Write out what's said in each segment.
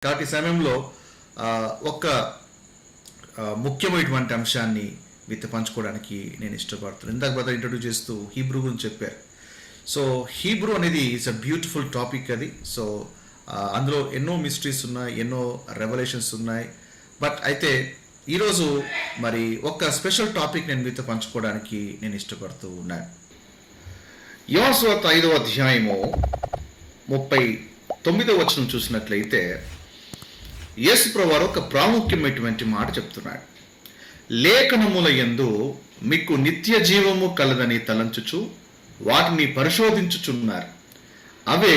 కాబట్టి ఈ సమయంలో ఒక ముఖ్యమైనటువంటి అంశాన్ని మీతో పంచుకోవడానికి నేను ఇష్టపడుతున్నాను. ఇందాక బ్రదర్ ఇంట్రడ్యూస్ చేస్తూ హీబ్రూ గురించి చెప్పారు. సో హీబ్రూ అనేది ఇట్స్ అ బ్యూటిఫుల్ టాపిక్ అది. సో అందులో ఎన్నో మిస్టరీస్ ఉన్నాయి, ఎన్నో రెవల్యూషన్స్ ఉన్నాయి. బట్ అయితే ఈరోజు మరి ఒక స్పెషల్ టాపిక్ నేను మీతో పంచుకోవడానికి నేను ఇష్టపడుతూ ఉన్నాను. యోహాను సువార్త 5వ అధ్యాయము 39వ వచనం చూసినట్లయితే యేసు ప్రభువారు ఒక ప్రాముఖ్యమైనటువంటి మాట చెప్తున్నాడు. లేఖనముల యందు మీకు నిత్య జీవము కలదని తలంచుచు వాటిని పరిశోధించుచున్నారు, అవే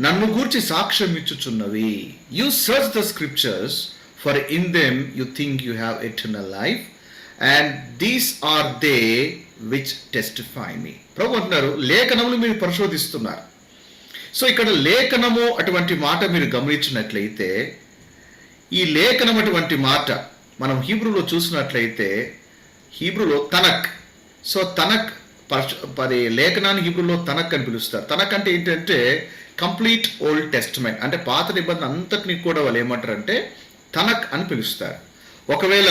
నన్ను గూర్చి సాక్ష్యం ఇచ్చుచున్నవి. You search the scriptures for in them you think you have eternal life and these are they which testify me. ప్రభు అంటున్నారు, లేఖనములు మీరు పరిశోధిస్తున్నారు. సో ఇక్కడ లేఖనము అటువంటి మాట మీరు గమనించినట్లయితే, ఈ లేఖనం అటువంటి మాట మనం హీబ్రూలో చూసినట్లయితే హీబ్రూలో తనక్. సో తనక్ లేఖనాన్ని హీబ్రూలో తనక్ అని పిలుస్తారు. తనక్ అంటే ఏంటంటే కంప్లీట్ ఓల్డ్ టెస్టమెంట్, అంటే పాత నిబంధన అంతటిని కూడా వాళ్ళు ఏమంటారంటే తనక్ అని పిలుస్తారు. ఒకవేళ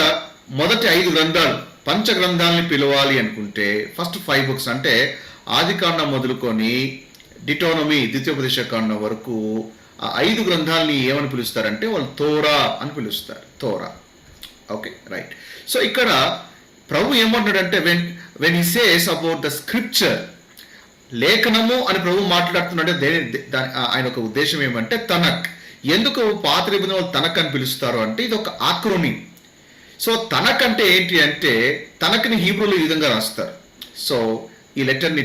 మొదటి 5 గ్రంథాలు పంచ గ్రంథాలని పిలవాలి అనుకుంటే ఫస్ట్ 5 బుక్స్ అంటే ఆదికాండం మొదలుకొని డిటోనమీ ద్వితీయోపదేశకాండం వరకు ఆ 5 గ్రంథాలని ఏమని పిలుస్తారంటే వాళ్ళు తోరా అని పిలుస్తారు. తోరా. Okay, right. సో ఇక్కడ ప్రభు ఏమంటున్నాడంటే when he says about the scripture, లేఖనము అని ప్రభు మాట్లాడుతున్నాడంటే ఆయన ఒక ఉద్దేశం ఏమంటే తనక్. ఎందుకు పాత నిబంధన వాళ్ళు తనక్ అని పిలుస్తారు అంటే ఇది ఒక ఆక్రోనిమ్. సో తనక్ అంటే ఏంటి అంటే తనక్ని హీబ్రూలో ఈ విధంగా రాస్తారు. సో ఈ లెటర్ని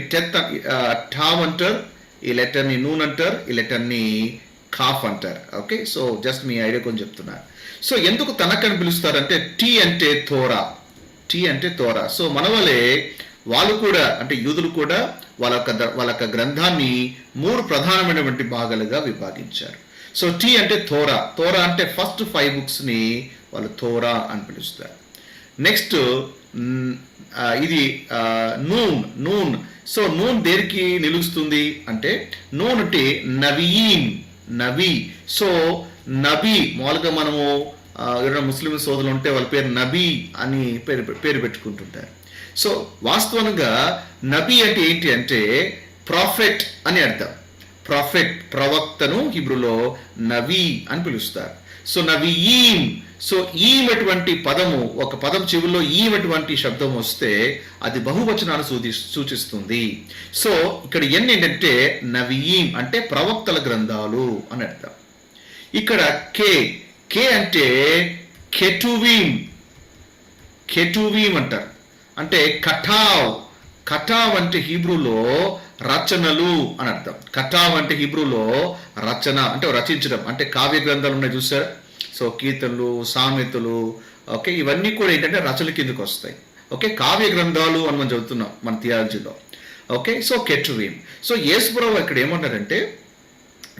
టామ్ అంటారు, ఈ లెటర్ని నూన్ అంటారు, ఈ లెటర్ని కాఫ్ అంటారు. ఓకే, సో జస్ట్ మీ ఐడియా కొంచెం చెప్తున్నారు. సో ఎందుకు తనక్ అని పిలుస్తారంటే టీ అంటే తోరా, టీ అంటే తోరా. సో మన వలే వాళ్ళు కూడా అంటే యూదులు కూడా వాళ్ళ యొక్క గ్రంథాన్ని 3 ప్రధానమైనటువంటి భాగాలుగా విభాగించారు. సో టీ అంటే తోరా. తోరా అంటే ఫస్ట్ 5 బుక్స్ని వాళ్ళు తోరా అని పిలుస్తారు. నెక్స్ట్ ఇది నూన్. సో నూన్ దేనికి నిలుస్తుంది అంటే నూన్ అంటే నబీ. సో నబీ మామూలుగా మనము ఎవరైనా ముస్లిం సోదరులు ఉంటే వాళ్ళ పేరు నబీ అని పేరు పెట్టుకుంటుంటారు. సో వాస్తవంగా నబీ అంటే ఏంటి అంటే ప్రాఫెట్ అని అర్థం. ప్రాఫెట్, ప్రవక్తను హీబ్రూలో నబీ అని పిలుస్తారు. సో నబీయీన్. సో ఈమెటువంటి పదము, ఒక పదం చెవుల్లో ఈమెటువంటి శబ్దం వస్తే అది బహువచనాన్ని సూచిస్తుంది. సో ఇక్కడ ఏంటంటే నవీం అంటే ప్రవక్తల గ్రంథాలు అని అర్థం. ఇక్కడ కే అంటే కెటువీం అంటారు, అంటే కటావ్ అంటే హీబ్రూలో రచనలు అని అర్థం. కటావ్ అంటే హీబ్రూలో రచన అంటే రచించడం, అంటే కావ్య గ్రంథాలు ఉన్నాయి చూసారు. సో కీర్తనలు, సామెతలు, ఓకే, ఇవన్నీ కూడా ఏంటంటే రచనల కిందకు వస్తాయి. ఓకే, కావ్య గ్రంథాలు అని మనం చదువుతున్నాం మన థియాలజీలో. ఓకే, సో కెటువీం. సో యేసుప్రభువు ఇక్కడ ఏమన్నారంటే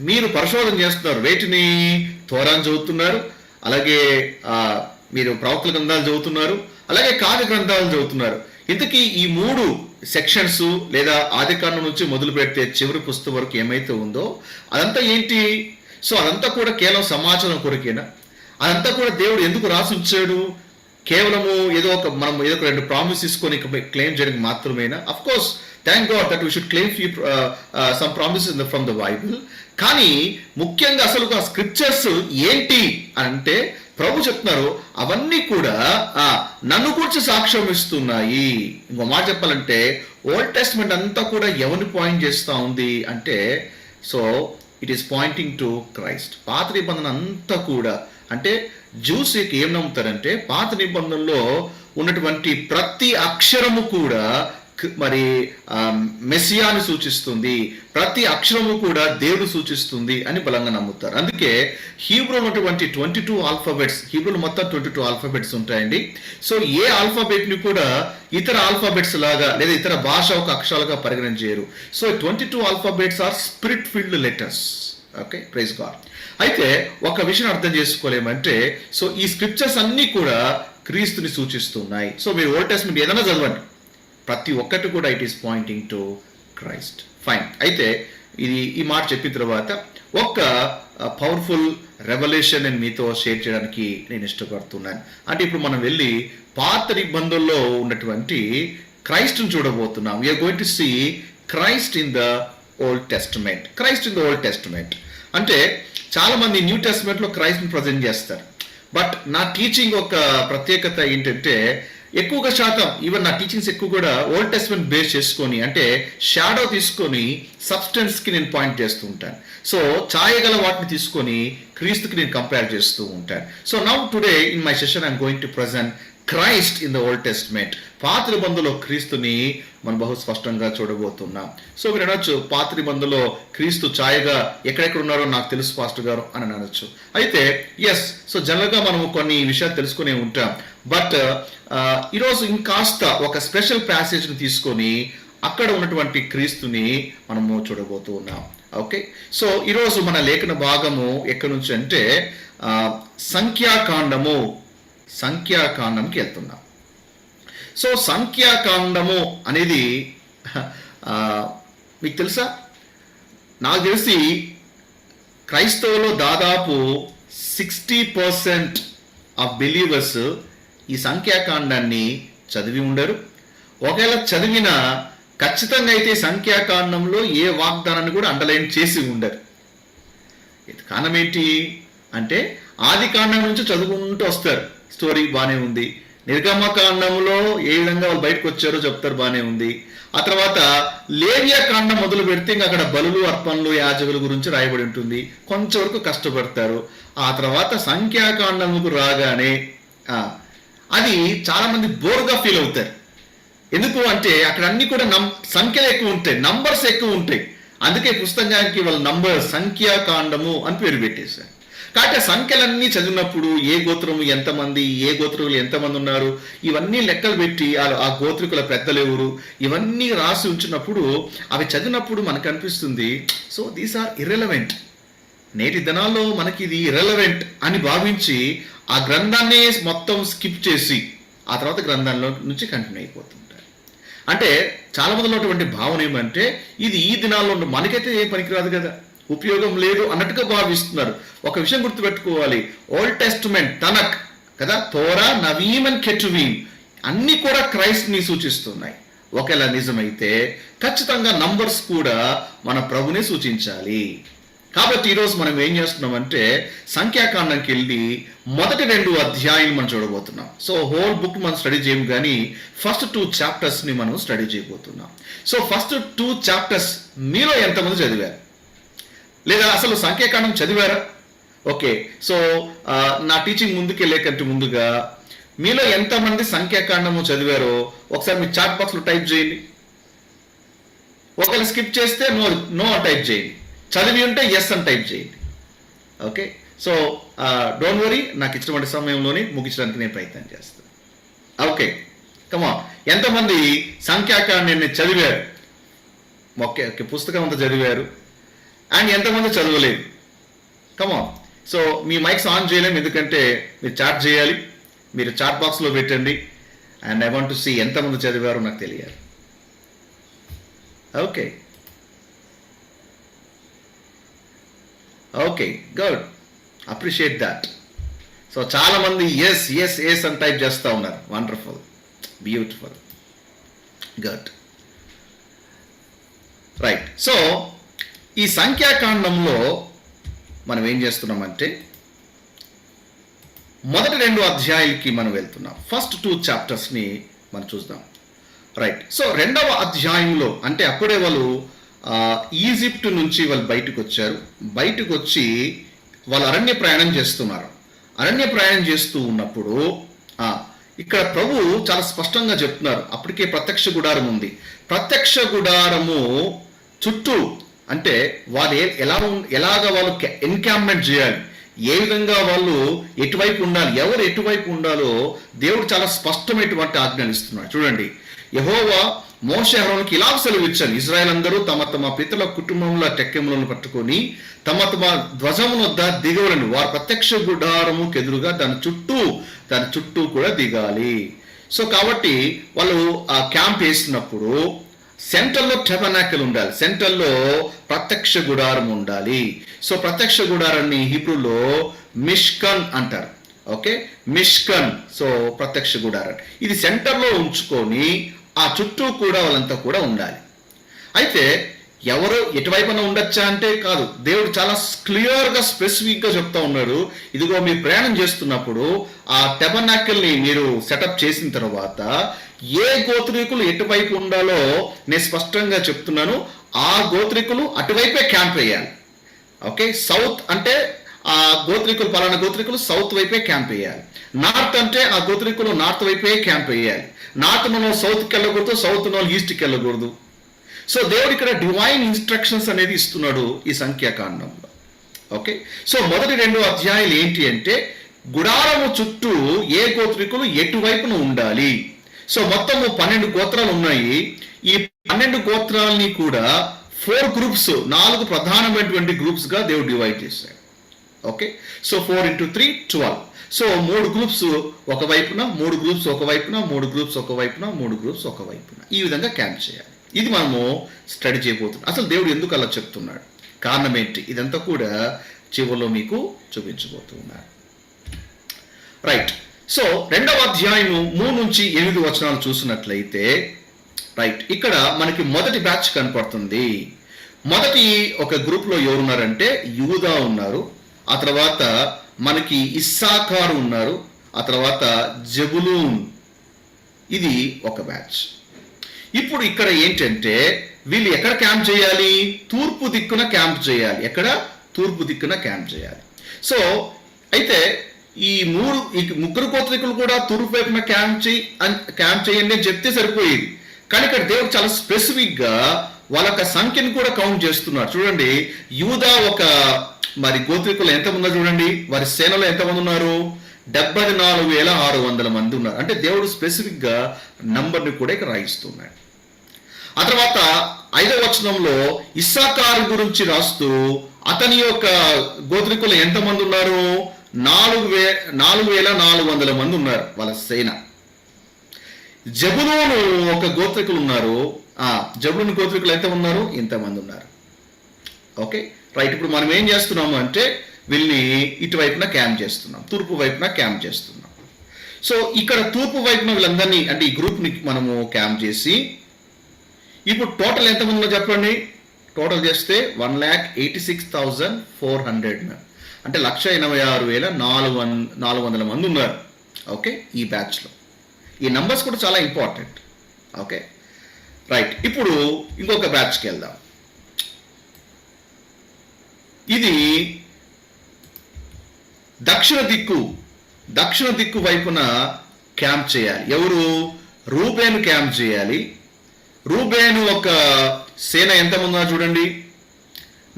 మీరు పరిశోధన చేస్తున్నారు, వేటిని? తోరాను చదువుతున్నారు, అలాగే మీరు ప్రవక్తల గ్రంథాలు చదువుతున్నారు, అలాగే కావ్య గ్రంథాలు చదువుతున్నారు. ఇంతకీ ఈ 3 సెక్షన్స్ లేదా ఆదికాండం నుంచి మొదలు పెడితే చివరి పుస్తకం వరకు ఏమైతే ఉందో అదంతా ఏంటి? సో అదంతా కూడా కేవలం సమాచారం కొరకేనా? అదంతా కూడా దేవుడు ఎందుకు రాసి ఉంచాడు? కేవలము ఏదో ఒక 2 ప్రామిస్ తీసుకొని క్లెయిమ్ చేయడానికి మాత్రమేనా? Of course, thank God that we should claim some promises from the Bible. కానీ ముఖ్యంగా అసలు ఆ స్క్రిప్చర్స్ ఏంటి అంటే ప్రభు చెప్తున్నారు అవన్నీ కూడా నన్ను గురించి సాక్ష్యం ఇస్తున్నాయి. ఇంకో మాట చెప్పాలంటే ఓల్డ్ టెస్ట్మెంట్ అంతా కూడా ఎవరిని పాయింట్ చేస్తూ ఉంది అంటే so it is pointing to Christ. పాత నిబంధన అంతా కూడా అంటే జ్యూస్ ఏం నమ్ముతారంటే పాత నిబంధనలో ఉన్నటువంటి ప్రతి అక్షరము కూడా మరి మెస్సియాని సూచిస్తుంది, ప్రతి అక్షరము కూడా దేవుడు సూచిస్తుంది అని బలంగా నమ్ముతారు. అందుకే హీబ్రూలో ఉన్నటువంటి 22 ఆల్ఫాబెట్స్, హీబ్రూలో మొత్తం 22 ఆల్ఫాబెట్స్ ఉంటాయండి. సో ఏ ఆల్ఫాబెట్ ని కూడా ఇతర ఆల్ఫాబెట్స్ లాగా లేదా ఇతర భాష ఒక అక్షరాలుగా పరిగణించరు. So 22 alphabets are spirit filled letters. Okay, praise God. అయితే ఒక విషయం అర్థం చేసుకోలేమంటే సో ఈ స్క్రిప్చర్స్ అన్ని కూడా క్రీస్తుని సూచిస్తున్నాయి. సో మీరు ఓల్డ్ టెస్ట్మెంట్ ఏదైనా చదవండి, ప్రతి ఒక్కటి కూడా it is pointing to Christ. Fine. అయితే ఈ మాట చెప్పిన తర్వాత ఒక పవర్ఫుల్ రెవల్యూషన్ నేను మీతో షేర్ చేయడానికి నేను ఇష్టపడుతున్నాను. అంటే ఇప్పుడు మనం వెళ్ళి పాత నిబంధనలో ఉన్నటువంటి క్రైస్ట్ని చూడబోతున్నాం. We're going to see Christ in the Old Testament. Christ in the Old Testament అంటే చాలా మంది న్యూ టెస్టమెంట్లో క్రైస్ట్ని ప్రజెంట్ చేస్తారు. బట్ నా టీచింగ్ ఒక ప్రత్యేకత ఏంటంటే ఎక్కువగా శాతం ఈవెన్ నా టీచింగ్స్ ఎక్కువ కూడా ఓల్డ్ టెస్ట్మెంట్ బేస్ చేసుకొని, అంటే షాడో తీసుకొని సబ్స్టెన్స్కి నేను పాయింట్ చేస్తూ ఉంటాను. సో ఛాయగల వాటిని తీసుకొని క్రీస్తుకి నేను కంపేర్ చేస్తూ ఉంటాను. So now today in my session I'm going to present Christ in the old testament. పాత నిబంధనలో క్రీస్తుని మనం బహు స్పష్టంగా చూడబోతున్నాం. సో మీరు అనొచ్చు, పాత నిబంధనలో క్రీస్తు ఛాయగా ఎక్కడెక్కడ ఉన్నారో నాకు తెలుసు పాస్టర్ గారు అని అనొచ్చు. అయితే ఎస్, సో జనరల్గా మనము కొన్ని విషయాలు తెలుసుకునే ఉంటాం. బట్ ఈరోజు ఇంకాస్త ఒక స్పెషల్ ప్యాసేజ్ని తీసుకొని అక్కడ ఉన్నటువంటి క్రీస్తుని మనము చూడబోతూ ఉన్నాం. ఓకే, సో ఈరోజు మన లేఖన భాగము ఎక్కడి నుంచి అంటే సంఖ్యాకాండంకి వెళ్తున్నాం. సో సంఖ్యాకాండము అనేది మీకు తెలుసా? నాకు తెలిసి క్రైస్తవులో దాదాపు 60% ఆఫ్ బిలీవర్స్ ఈ సంఖ్యాకాండాన్ని చదివి ఉండరు. ఒకవేళ చదివినా ఖచ్చితంగా అయితే సంఖ్యాకాండంలో ఏ వాగ్దానాన్ని కూడా అండర్లైన్ చేసి ఉండరు. కారణం ఏంటి అంటే ఆది కాండం నుంచి చదువుకుంటూ వస్తారు, స్టోరీ బాగానే ఉంది. నిర్గమకాండంలో ఏ విధంగా వాళ్ళు బయటకు వచ్చారో చెప్తారు, బాగానే ఉంది. ఆ తర్వాత లేవియా కాండం మొదలు పెడితే ఇంకా అక్కడ బలులు, అర్పణలు, యాజకుల గురించి రాయబడి ఉంటుంది. కొంచెం వరకు కష్టపడతారు. ఆ తర్వాత సంఖ్యాకాండముకు రాగానే అది చాలా మంది బోర్గా ఫీల్ అవుతారు. ఎందుకు అంటే అక్కడ అన్ని కూడా సంఖ్యలు ఎక్కువ ఉంటాయి, నంబర్స్ ఎక్కువ ఉంటాయి. అందుకే పుస్తకానికి వాళ్ళ సంఖ్యాకాండము అని పేరు పెట్టేశారు. కాబట్టి సంఖ్యలన్నీ చదివినప్పుడు ఏ గోత్రము ఎంతమంది, ఏ గోత్రులు ఎంతమంది ఉన్నారు, ఇవన్నీ లెక్కలు పెట్టి ఆ గోత్రికుల పెద్దలు ఎవరు, ఇవన్నీ రాసి ఉంచినప్పుడు అవి చదివినప్పుడు మనకు అనిపిస్తుంది, సో దీస్ ఆర్ ఇర్రెలవెంట్. నేటి దినాల్లో మనకి ఇది ఇర్రెలవెంట్ అని భావించి ఆ గ్రంథాన్ని మొత్తం స్కిప్ చేసి ఆ తర్వాత గ్రంథంలో నుంచి కంటిన్యూ అయిపోతుంటారు. అంటే చాలా మందిలో ఉన్నటువంటి భావన ఏమంటే ఇది ఈ దినాల్లో మనకైతే ఏం పనికిరాదు కదా, ఉపయోగం లేదు అన్నట్టుగా భావిస్తున్నారు. ఒక విషయం గుర్తుపెట్టుకోవాలి, ఓల్డ్ టెస్ట్మెంట్ తనక్ కదా, తోరా, నవీం అండ్ కెటువీం అన్ని కూడా క్రైస్ట్ని సూచిస్తున్నాయి. ఒకవేళ నిజమైతే ఖచ్చితంగా నంబర్స్ కూడా మన ప్రభుని సూచించాలి. కాబట్టి ఈరోజు మనం ఏం చేస్తున్నామంటే సంఖ్యాకాండంకి వెళ్ళి మొదటి 2 అధ్యాయాలు మనం చూడబోతున్నాం. సో హోల్ బుక్ మనం స్టడీ చేయము, కానీ ఫస్ట్ 2 చాప్టర్స్ని మనం స్టడీ చేయబోతున్నాం. సో ఫస్ట్ 2 చాప్టర్స్ మీలో ఎంతమంది చదివారు, లేదా అసలు సంఖ్యాకాండం చదివారా? ఓకే, సో నా టీచింగ్ ముందుకెళ్ళేకంటే ముందుగా మీలో ఎంతమంది సంఖ్యాకాండము చదివారో ఒకసారి మీ చాట్ బాక్స్లో టైప్ చేయండి. ఒకవేళ స్కిప్ చేస్తే నో టైప్ చేయండి, చదివి ఉంటే ఎస్ అని టైప్ చేయండి. ఓకే, సో డోంట్ వరీ, నాకు ఇచ్చినటువంటి సమయంలోనే ముగించడానికి నేను ప్రయత్నం చేస్తాను. ఓకే, కమాన్, ఎంతమంది సంఖ్యాకాండాన్ని చదివారు? ఓకే, పుస్తకం అంతా చదివారు. అండ్ ఎంతమంది చదవలేదు? కమాన్. సో మీ మైక్స్ ఆన్ చేయలేము, ఎందుకంటే మీరు చాట్ చేయాలి. మీరు చాట్ బాక్స్లో పెట్టండి. And I want to see ఎంతమంది చదివారో నాకు తెలియాలి. Okay okay, good, appreciate that. So చాలా మంది ఎస్ ఎస్ ఎస్ అని టైప్ చేస్తూ ఉన్నారు. Wonderful, beautiful, good, right. So ఈ సంఖ్యాకాండంలో మనం ఏం చేస్తున్నామంటే మొదటి 2 అధ్యాయాలకి మనం వెళ్తున్నాం. ఫస్ట్ 2 చాప్టర్స్ని మనం చూద్దాం. రైట్. సో 2వ అధ్యాయంలో అంటే అప్పుడే వాళ్ళు ఈజిప్ట్ నుంచి వాళ్ళు బయటకు వచ్చారు. బయటకు వచ్చి వాళ్ళు అరణ్య ప్రయాణం చేస్తున్నారు. అరణ్య ప్రయాణం చేస్తూ ఉన్నప్పుడు ఇక్కడ ప్రభు చాలా స్పష్టంగా చెప్తున్నారు. అప్పటికే ప్రత్యక్ష గుడారం ఉంది. ప్రత్యక్ష గుడారము చుట్టూ అంటే వాళ్ళు ఎలాగ వాళ్ళు ఎన్కాంప్మెంట్ చేయాలి, ఏ విధంగా వాళ్ళు ఎటువైపు ఉండాలి, ఎవరు ఎటువైపు ఉండాలో దేవుడు చాలా స్పష్టమైనటువంటి ఆజ్ఞలు ఇస్తున్నాడు. చూడండి, యెహోవా మోషే అహరోనుకి ఇలా సెలవిచ్చాను, ఇశ్రాయేల్ అందరూ తమ తమ పితల కుటుంబముల టెక్కెములను పట్టుకొని తమ తమ ధ్వజముల వద్ద దిగవలను. వారు ప్రత్యక్ష గుడారముకు ఎదురుగా దాని చుట్టూ కూడా దిగాలి. సో కాబట్టి వాళ్ళు ఆ క్యాంప్ వేసినప్పుడు సెంటర్లో టెబర్నాకిల్ ఉండాలి, సెంటర్లో ప్రత్యక్ష గుడారం ఉండాలి. సో ప్రత్యక్ష గుడారాన్ని హీబ్రూలో మిష్కన్ అంటారు. ఓకే, మిష్కన్. సో ప్రత్యక్ష గుడారం ఇది సెంటర్లో ఉంచుకొని ఆ చుట్టూ కూడా వాళ్ళంతా కూడా ఉండాలి. అయితే ఎవరు ఎటువైపున ఉండొచ్చా అంటే కాదు, దేవుడు చాలా క్లియర్గా స్పెసిఫిక్గా చెప్తా ఉన్నాడు. ఇదిగో మీరు ప్రయాణం చేస్తున్నప్పుడు ఆ టెబర్నాకిల్ని మీరు సెటప్ చేసిన తర్వాత ఏ గోత్రికులు ఎటువైపు ఉండాలో నేను స్పష్టంగా చెప్తున్నాను. ఆ గోత్రికులు అటువైపే క్యాంప్ వేయాలి. ఓకే, సౌత్ అంటే ఆ గోత్రికులు పలానా గోత్రికులు సౌత్ వైపే క్యాంప్ వేయాలి. నార్త్ అంటే ఆ గోత్రికులు నార్త్ వైపే క్యాంప్ వేయాలి. నార్త్ మనం సౌత్కి వెళ్ళకూడదు, సౌత్ మనం ఈస్ట్కి వెళ్ళకూడదు. సో దేవుడు ఇక్కడ డివైన్ ఇన్స్ట్రక్షన్స్ అనేది ఇస్తున్నాడు ఈ సంఖ్యాకాండంలో. ఓకే, సో మొదటి 2 అధ్యాయాలు ఏంటి అంటే గుడారము చుట్టూ ఏ గోత్రికులు ఎటువైపున ఉండాలి. సో మొత్తము 12 గోత్రాలు ఉన్నాయి. ఈ 12 గోత్రాలని కూడా 4 గ్రూప్స్, 4 ప్రధానమైనటువంటి గ్రూప్స్ గా దేవుడు డివైడ్ చేశాడు. Okay, so 4 into 3 12. So 3 groups ఒకవైపున, 3 గ్రూప్స్ ఒకవైపున, 3 గ్రూప్స్ ఒకవైపున, 3 గ్రూప్స్ ఒకవైపున, ఈ విధంగా క్యాంప్ చేయాలి. ఇది మనము స్టడీ చేయబోతున్నాం. అసలు దేవుడు ఎందుకు అలా చెప్తున్నాడు, కారణం ఏంటి, ఇదంతా కూడా చివరిలో మీకు చూపించబోతున్నాడు. రైట్. సో 2వ అధ్యాయము 3 నుంచి 8 వచనాలు చూసినట్లయితే రైట్, ఇక్కడ మనకి మొదటి బ్యాచ్ కనపడుతుంది. మొదటి ఒక గ్రూప్ లో ఎవరున్నారంటే యూదా ఉన్నారు, ఆ తర్వాత మనకి ఇస్సాకారు ఉన్నారు, ఆ తర్వాత జబులూన్, ఇది ఒక బ్యాచ్. ఇప్పుడు ఇక్కడ ఏంటంటే వీళ్ళు ఎక్కడ క్యాంప్ చేయాలి, తూర్పు దిక్కున క్యాంప్ చేయాలి. ఎక్కడ, తూర్పు దిక్కున క్యాంప్ చేయాలి. సో అయితే ఈ 3 గోత్రికులు కూడా తూర్పు వైపున క్యాంప్ చేయండి అని చెప్తే సరిపోయేది. కానీ ఇక్కడ దేవుడు చాలా స్పెసిఫిక్ గా వాళ్ళ సంఖ్యను కూడా కౌంట్ చేస్తున్నారు. చూడండి, యూదా ఒక మరి గోత్రికులు ఎంతమంది చూడండి, వారి సేనలో ఎంతమంది ఉన్నారు, 74,600 మంది ఉన్నారు. అంటే దేవుడు స్పెసిఫిక్ గా నంబర్ని కూడా ఇక్కడ రాయిస్తున్నాడు. ఆ తర్వాత 5వ వచనంలో ఇస్సాకారు గురించి రాస్తూ అతని యొక్క గోత్రికులు ఎంతమంది ఉన్నారు, 4,400 మంది ఉన్నారు వాళ్ళ సేన. జబులూను ఒక గోత్రికులు ఉన్నారు, జబులూను గోత్రికులు ఎంత ఉన్నారు, ఇంతమంది ఉన్నారు. Okay right. ఇప్పుడు మనం ఏం చేస్తున్నాము అంటే వీళ్ళని ఇటువైపున క్యాంప్ చేస్తున్నాం, తూర్పు వైపున క్యాంప్ చేస్తున్నాం. సో ఇక్కడ తూర్పు వైపున వీళ్ళందరినీ అంటే ఈ గ్రూప్ని మనము క్యాంప్ చేసి ఇప్పుడు టోటల్ ఎంతమంది ఉన్నారు చెప్పండి. టోటల్ చేస్తే 1,86,400, అంటే 1,86,400 మంది ఉన్నారు. ఓకే, ఈ బ్యాచ్లో ఈ నంబర్స్ కూడా చాలా ఇంపార్టెంట్. Okay right. ఇప్పుడు ఇంకొక బ్యాచ్కి వెళ్దాం. ఇది దక్షిణ దిక్కు వైపున క్యాంప్ చేయాలి. ఎవరు, రూబేను క్యాంప్ చేయాలి. రూబేను ఒక సేన ఎంతమంది ఉన్నారు చూడండి,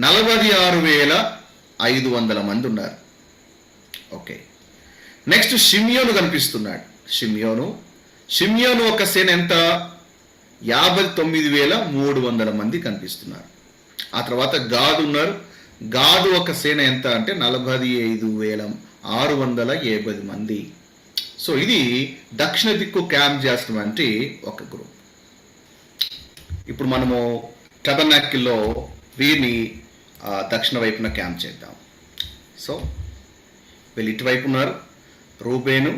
46,500 మంది ఉన్నారు. ఓకే, నెక్స్ట్ షిమ్యోను కనిపిస్తున్నాడు. షిమ్యోను ఒక సేన ఎంత, 59,300 మంది కనిపిస్తున్నారు. ఆ తర్వాత గాదు ఉన్నారు. గాదు ఒక సేన ఎంత అంటే 45,670 మంది. సో ఇది దక్షిణ దిక్కు క్యాంప్ చేసినటువంటి ఒక గ్రూప్. ఇప్పుడు మనము టబర్నాకిల్లో వీరిని దక్షిణ వైపున క్యాంప్ చేద్దాం. సో వీళ్ళు ఇటువైపు ఉన్నారు, రూబేను,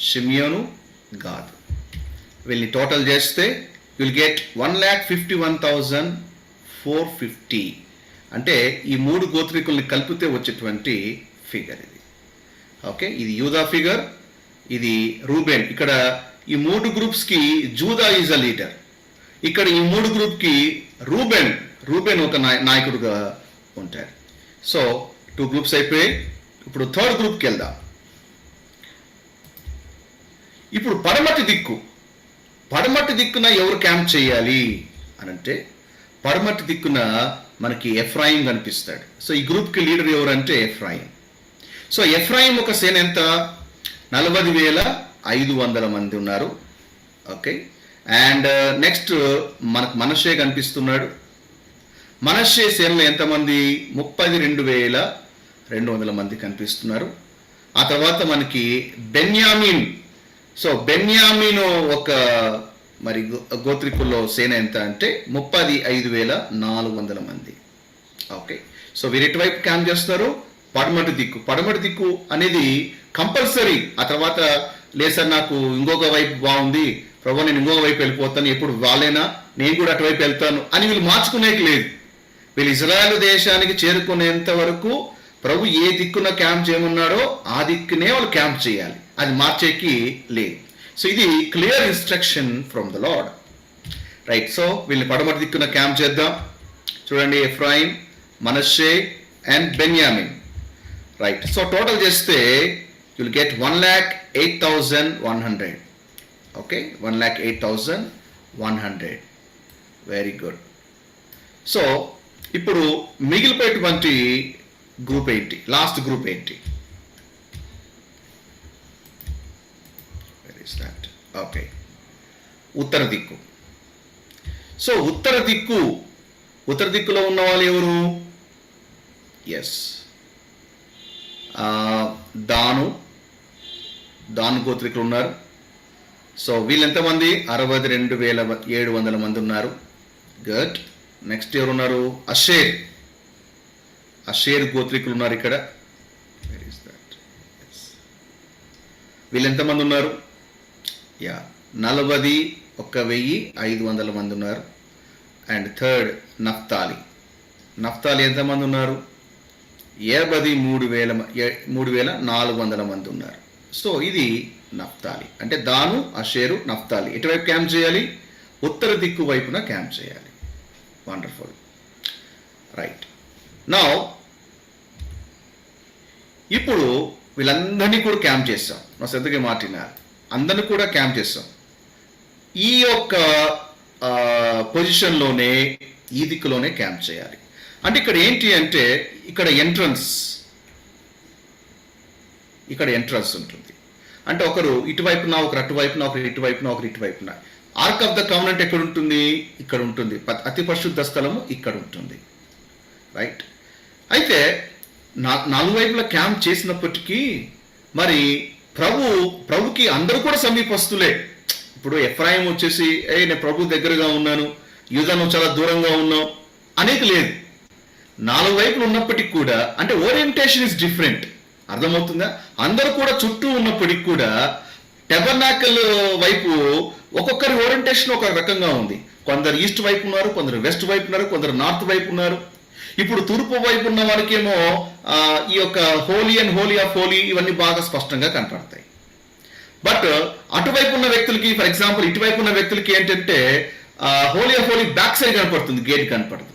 షిమ్యోను, గాదు. వీళ్ళని టోటల్ చేస్తే విల్ గెట్ 1,51,450. అంటే ఈ 3 గోత్రికుల్ని కలిపితే వచ్చేటువంటి ఫిగర్ ఇది. ఓకే, ఇది యూదా ఫిగర్, ఇది రూబేన్. ఇక్కడ ఈ 3 గ్రూప్స్కి జూదా ఈజ్ అ లీడర్. ఇక్కడ ఈ 3 గ్రూప్కి రూబేన్ ఒక నాయకుడుగా ఉంటాడు. సో 2 గ్రూప్స్ అయిపోయి ఇప్పుడు 3rd గ్రూప్కి వెళ్దాం. ఇప్పుడు పడమటి దిక్కున ఎవరు క్యాంప్ చేయాలి అని అంటే పడమటి దిక్కున మనకి ఎఫ్రాయిం కనిపిస్తాడు. సో ఈ గ్రూప్కి లీడర్ ఎవరంటే ఎఫ్రాయిం. సో ఎఫ్రాయిం ఒక సేన ఎంత, 40,500 మంది ఉన్నారు. ఓకే, అండ్ నెక్స్ట్ మనకు మనషే కనిపిస్తున్నాడు. మనషే సేనలో ఎంతమంది, 32,200 మంది కనిపిస్తున్నారు. ఆ తర్వాత మనకి బెన్యామిన్. సో బెన్యామిన్ ఒక మరి గోత్రికుల్లో సేన ఎంత అంటే 35,400 మంది. ఓకే, సో వీరు ఎటువైపు క్యాంప్ చేస్తారు? పడమటి దిక్కు. పడమటి దిక్కు అనేది కంపల్సరీ. ఆ తర్వాత లేదు సార్ నాకు ఇంకొక వైపు బాగుంది ప్రభు, నేను ఇంకొక వైపు వెళ్ళిపోతాను, ఎప్పుడు వాళ్ళైనా నేను కూడా అటువైపు వెళ్తాను అని వీళ్ళు మార్చుకునేకి లేదు. వీళ్ళు ఇజ్రాయెల్ దేశానికి చేరుకునేంత వరకు ప్రభు ఏ దిక్కున క్యాంప్ చేయమన్నాడో ఆ దిక్కునే వాళ్ళు క్యాంప్ చేయాలి, అది మార్చేకి లేదు. సో ఇది clear instruction from the lord. Right. So వీళ్ళని పడమటి దిక్కున క్యాంప్ చేద్దాం. చూడండి, Ephraim, Manasseh and Benjamin. Right. So total చేస్తే you'll get 1,08,100. Okay, 1,08,100. Very good. So ఇప్పుడు మిగిలిపోయేటువంటి గ్రూప్ ఏంటి? లాస్ట్ గ్రూప్ ఏంటి? Where is that? ఓకే, ఉత్తర దిక్కు. సో ఉత్తర దిక్కులో ఉన్న వాళ్ళు ఎవరు? ఎస్, దాను గోత్రికులు ఉన్నారు. సో వీళ్ళు ఎంతమంది? 62,700 మంది ఉన్నారు. గుడ్. నెక్స్ట్ ఎవరు ఉన్నారు? అషేర్ గోత్రికులు ఉన్నారు ఇక్కడ. Where is that? వీళ్ళు ఎంతమంది ఉన్నారు? 41,500 మంది ఉన్నారు. అండ్ థర్డ్ నఫ్తాలి ఎంతమంది ఉన్నారు? 53,400 మంది ఉన్నారు. సో ఇది నఫ్తాలి. అంటే దాను, అషేరు, నఫ్తాలి ఎటువైపు క్యాంప్ చేయాలి? ఉత్తర దిక్కు వైపున క్యాంప్ చేయాలి. వండర్ఫుల్. రైట్. నౌ ఇప్పుడు వీళ్ళందరినీ కూడా క్యాంప్ చేస్తాం. నా శ్రద్ధగా మాట్లాడినారు. అందరినీ కూడా క్యాంప్ చేస్తాం. ఈ యొక్క పొజిషన్లోనే, ఈ దిక్కులోనే క్యాంప్ చేయాలి. అంటే ఇక్కడ ఏంటి అంటే ఇక్కడ ఎంట్రన్స్ ఉంటుంది. అంటే ఒకరు ఇటువైపున, ఒకరు అటువైపున, ఒకరు ఇటువైపున, ఒకరు ఇటువైపున. ఆర్క్ ఆఫ్ ద కవెనెంట్ ఎక్కడ ఉంటుంది? ఇక్కడ ఉంటుంది. అతి పరిశుద్ధ స్థలము ఇక్కడ ఉంటుంది. రైట్. అయితే నాలుగు వైపులా క్యాంప్ చేసినప్పటికీ మరి ప్రభుకి అందరూ కూడా సమీపస్తులే. ఇప్పుడు ఎఫ్రాయిం వచ్చేసి నేను ప్రభు దగ్గరగా ఉన్నాను, యూదా నువ్వు చాలా దూరంగా ఉన్నావు అనేది లేదు. నాలుగు వైపులు ఉన్నప్పటికీ కూడా అంటే ఓరియంటేషన్ ఇస్ డిఫరెంట్. అర్థమవుతుందా? అందరూ కూడా చుట్టూ ఉన్నప్పటికీ కూడా టెబర్నాకల్ వైపు ఒక్కొక్కరి ఓరియంటేషన్ ఒక రకంగా ఉంది. కొందరు ఈస్ట్ వైపు ఉన్నారు, కొందరు వెస్ట్ వైపు ఉన్నారు, కొందరు నార్త్ వైపు ఉన్నారు. ఇప్పుడు తూర్పు వైపు ఉన్న వారికేమో ఈ యొక్క holy and holy of holy ఇవన్నీ బాగా స్పష్టంగా కనపడతాయి. బట్ అటువైపు ఉన్న వ్యక్తులకి, ఫర్ ఎగ్జాంపుల్ ఇటువైపు ఉన్న వ్యక్తులకి ఏంటంటే holy of holy back side కనపడుతుంది, గేట్ కనపడదు.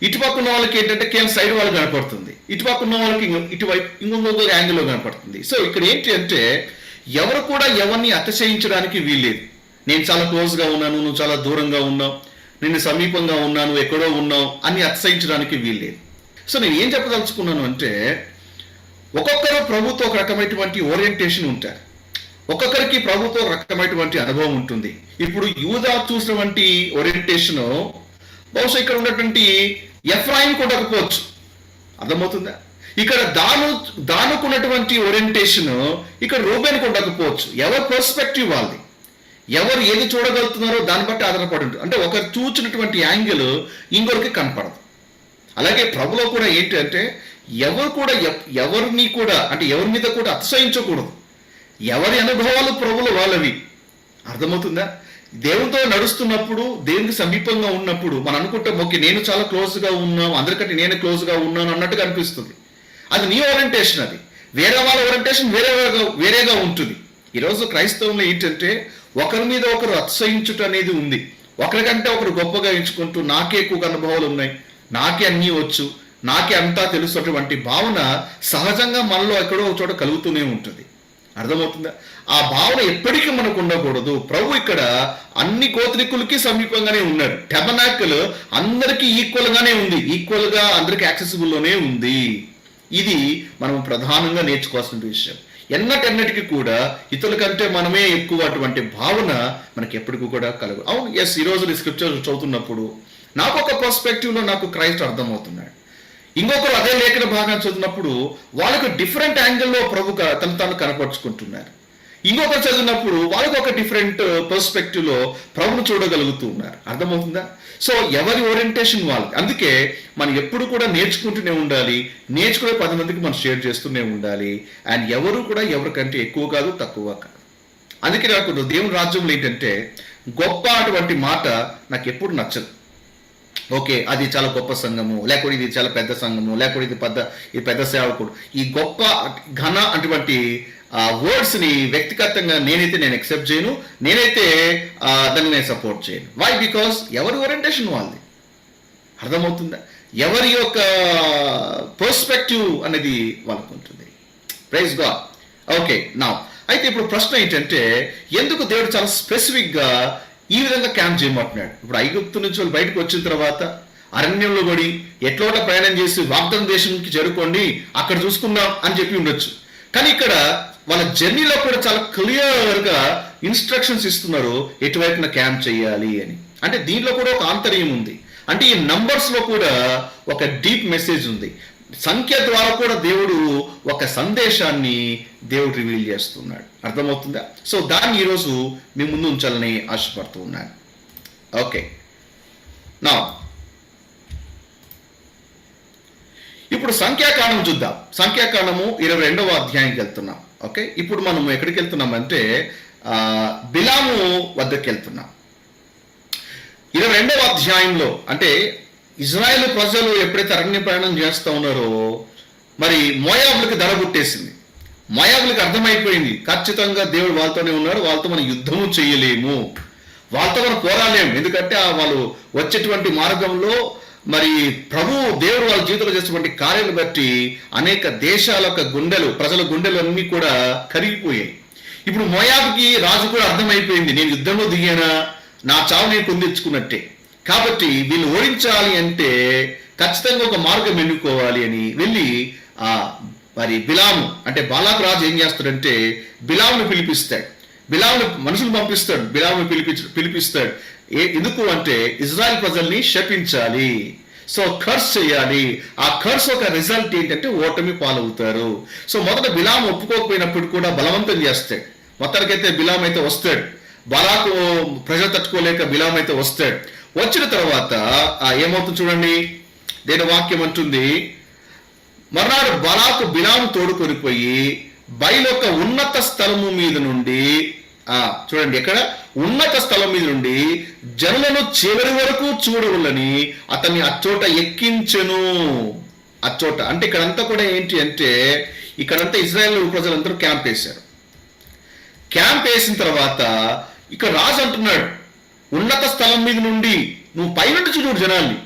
ఇటుపక్క ఉన్న వాళ్ళకి ఏంటంటే కేవలం సైడ్ వాళ్ళు కనపడుతుంది. ఇటుపక్క ఉన్న వాళ్ళకి ఇటువైపు ఇంకొక యాంగిల్లో కనపడుతుంది. సో ఇక్కడ ఏంటి అంటే ఎవరు కూడా ఎవరిని అతిశయించడానికి వీల్లేదు. నేను చాలా క్లోజ్గా ఉన్నాను, నువ్వు చాలా దూరంగా ఉన్నావు, నేను సమీపంగా ఉన్నాను, ఎక్కడో ఉన్నావు అని అతిశయించడానికి వీల్లేదు. సో నేను ఏం చెప్పదలుచుకున్నాను అంటే ఒక్కొక్కరు ప్రభుతో ఒక రకమైనటువంటి ఓరియంటేషన్ ఉంటారు, ఒక్కొక్కరికి ప్రభుతో ఒక రకమైనటువంటి అనుభవం ఉంటుంది. ఇప్పుడు యూదా చూసినటువంటి ఓరియంటేషన్ బహుశా ఇక్కడ ఉన్నటువంటి ఎఫ్రాయిం కొట్టకపోవచ్చు. అర్థమవుతుందా? ఇక్కడ దానుకున్నటువంటి ఓరియంటేషన్ ఇక్కడ రూబేన్ కొట్టకపోవచ్చు. ఎవరి పర్స్పెక్టివ్ వాళ్ళది, ఎవరు ఏది చూడగలుగుతున్నారో దాన్ని బట్టి ఆధారపడి ఉంటుంది. అంటే ఒకరు చూచినటువంటి యాంగిల్ ఇంకొకరికి కనపడదు. అలాగే ప్రభులో కూడా ఏంటి అంటే ఎవరిని కూడా అంటే ఎవరి మీద కూడా అతిశయించకూడదు. ఎవరి అనుభవాలు ప్రభులు వాళ్ళవి. అర్థమవుతుందా? దేవునితో నడుస్తున్నప్పుడు, దేవునికి సమీపంగా ఉన్నప్పుడు మనం అనుకుంటాం ఓకే నేను చాలా క్లోజ్గా ఉన్నాను, అందరికంటే నేను క్లోజ్గా ఉన్నాను అన్నట్టుగా అనిపిస్తుంది. అది నీ ఓరియంటేషన్. అది వేరే వాళ్ళ ఓరియంటేషన్ వేరేగా ఉంటుంది. ఈరోజు క్రైస్తవంలో ఏంటంటే ఒకరి మీద ఒకరు అతిశయించుట అనేది ఉంది. ఒకరికంటే ఒకరు గొప్పగా ఎంచుకుంటూ నాకే ఎక్కువ అనుభవాలు ఉన్నాయి, నాకే అన్నీ వచ్చు, నాకే అంతా తెలుసున్నటువంటి భావన సహజంగా మనలో ఎక్కడో ఒక చోట కలుగుతూనే ఉంటుంది. అర్థమవుతుందా? ఆ భావన ఎప్పటికీ మనకు ఉండకూడదు. ప్రభు ఇక్కడ అన్ని గోత్రికులకి సమీపంగానే ఉన్నాడు. టెబర్నాకల్ అందరికీ ఈక్వల్ గానే ఉంది, ఈక్వల్ గా అందరికి యాక్సెసిబుల్ లోనే ఉంది. ఇది మనం ప్రధానంగా నేర్చుకోవాల్సిన విషయం. ఎన్నటెన్నటికీ కూడా ఇతరుల కంటే మనమే ఎక్కువ అటువంటి భావన మనకి ఎప్పటికీ కూడా కలగదు. అవును, ఎస్, ఈ రోజు స్క్రిప్చర్ చదువుతున్నప్పుడు నాకు ఒక పర్స్పెక్టివ్ లో నాకు క్రైస్ట్ అర్థమవుతున్నాడు. ఇంకొకరు అదే లేఖన భాగాన్ని చదివినప్పుడు వాళ్ళకు డిఫరెంట్ యాంగిల్లో ప్రభు తను కనపరుచుకుంటున్నారు. ఇంకొకరు చదివినప్పుడు వాళ్ళకి ఒక డిఫరెంట్ పర్స్పెక్టివ్ లో ప్రభును చూడగలుగుతూ ఉన్నారు. అర్థమవుతుందా? సో ఎవరి ఓరియంటేషన్ వాళ్ళకి. అందుకే మనం ఎప్పుడు కూడా నేర్చుకుంటూనే ఉండాలి, నేర్చుకునే 10 మందికి మనం షేర్ చేస్తూనే ఉండాలి. అండ్ ఎవరు కూడా ఎవరికంటే ఎక్కువ కాదు, తక్కువ కాదు. అందుకే నాకు దేవుని రాజ్యంలో ఏంటంటే గొప్ప అటువంటి మాట నాకు ఎప్పుడు నచ్చదు. ఓకే, అది చాలా గొప్ప సంఘము, లేకపోతే ఇది చాలా పెద్ద సంఘము, లేకపోతే ఇది పెద్ద సేవకుడు, ఈ గొప్ప ఘన అటువంటి వర్డ్స్ ని వ్యక్తిగతంగా నేను ఎక్సెప్ట్ చేయను, నేనైతే దాన్ని నేను సపోర్ట్ చేయను. వై? బికాస్ ఎవరి ఓరియంటేషన్ వాళ్ళది. అర్థమవుతుందా? ఎవరి యొక్క పర్స్పెక్టివ్ అనేది వాళ్ళకు ఉంటుంది. Praise God. ఓకే, నా అయితే ఇప్పుడు ప్రశ్న ఏంటంటే, ఎందుకు దేవుడు చాలా స్పెసిఫిక్ గా ఈ విధంగా క్యాంప్ చేయమంటున్నాడు? ఇప్పుడు ఐగుప్తు నుంచి వాళ్ళు బయటకు వచ్చిన తర్వాత అరణ్యంలో పడి ఎట్లోట ప్రయాణం చేసి వాగ్దాన దేశానికి చేరుకోండి, అక్కడ చూసుకుందాం అని చెప్పి ఉండొచ్చు. కానీ ఇక్కడ వాళ్ళ జర్నీలో కూడా చాలా క్లియర్ గా ఇన్స్ట్రక్షన్స్ ఇస్తున్నారు ఎటువైపున క్యాంప్ చేయాలి అని. అంటే దీనిలో కూడా ఒక ఆంతర్యం ఉంది. అంటే ఈ నంబర్స్ లో కూడా ఒక డీప్ మెసేజ్ ఉంది. సంఖ్య ద్వారా కూడా దేవుడు ఒక సందేశాన్ని దేవుడు రివీల్ చేస్తున్నాడు. అర్థమవుతుందా? సో దాన్ని ఈరోజు మీ ముందు ఉంచాలని ఆశపడుతూ ఉన్నాను. ఓకే, నా ఇప్పుడు సంఖ్యాకాండం చూద్దాం. సంఖ్యాకాండము 22వ అధ్యాయానికి వెళ్తున్నాం. ఓకే, ఇప్పుడు మనం ఎక్కడికి వెళ్తున్నామంటే బిలాము వద్దకు వెళ్తున్నాం. 22వ అధ్యాయంలో అంటే ఇజ్రాయేల్ ప్రజలు ఎప్పుడైతే అరణ్య ప్రయాణం చేస్తూ ఉన్నారో, మరి మోయాబులకు దడ పుట్టేసింది. మోయాబులకు అర్థమైపోయింది ఖచ్చితంగా దేవుడు వాళ్ళతోనే ఉన్నాడు, వాళ్ళతో మనం యుద్ధము చేయలేము, వాళ్ళతో మనం పోరాలేము. ఎందుకంటే వాళ్ళు వచ్చేటువంటి మార్గంలో మరి దేవుడు వాళ్ళ జీవితంలో చేసేటువంటి కార్యాలను బట్టి అనేక దేశాల యొక్క ప్రజల గుండెలు అన్నీ కూడా కరిగిపోయాయి. ఇప్పుడు మోయాబుకి రాజు కూడా అర్థమైపోయింది, నేను యుద్ధంలో దిగానా నా చావు నేను పొందించుకున్నట్టే, కాబట్టి వీళ్ళు ఓడించాలి అంటే ఖచ్చితంగా ఒక మార్గం ఎన్నుకోవాలి అని వెళ్ళి మరి బిలాము అంటే బాలాకు రాజు ఏం చేస్తాడంటే బిలామును పిలిపిస్తాడు. బిలామును మనుషులు పంపిస్తాడు, బిలామును పిలిపిస్తాడు. ఎందుకు అంటే ఇజ్రాయెల్ ప్రజల్ని శపించాలి, సో ఖర్చు చేయాలి. ఆ ఖర్చు ఒక రిజల్ట్ ఏంటంటే ఓటమి పాలవుతారు. సో మొదట బిలాము ఒప్పుకోకపోయినప్పుడు కూడా బలవంతం చేస్తాడు. మొత్తానికైతే బిలాం అయితే వస్తాడు. బాలాకు ప్రజలు తట్టుకోలేక బిలాం అయితే వస్తాడు. వచ్చిన తర్వాత ఏమవుతుంది చూడండి, దేని వాక్యం అంటుంది, మర్నాడు బాలాకు బిలాము తోడుకొనిపోయి బయలొక ఉన్నత స్థలము మీద నుండి చూడండి, ఎక్కడ ఉన్నత స్థలం మీద నుండి జనులను చివరి వరకు చూడవలని అతన్ని అచ్చోట ఎక్కించెను. అచ్చోట అంటే ఇక్కడంతా కూడా ఏంటి అంటే, ఇక్కడంతా ఇజ్రాయెల్ ప్రజలందరూ క్యాంప్ వేశారు. క్యాంప్ వేసిన తర్వాత ఇక్కడ రాజు అంటున్నాడు, ఉన్నత స్థలం మీద నుండి నువ్వు పైనుండి చూడు జనాల్ని.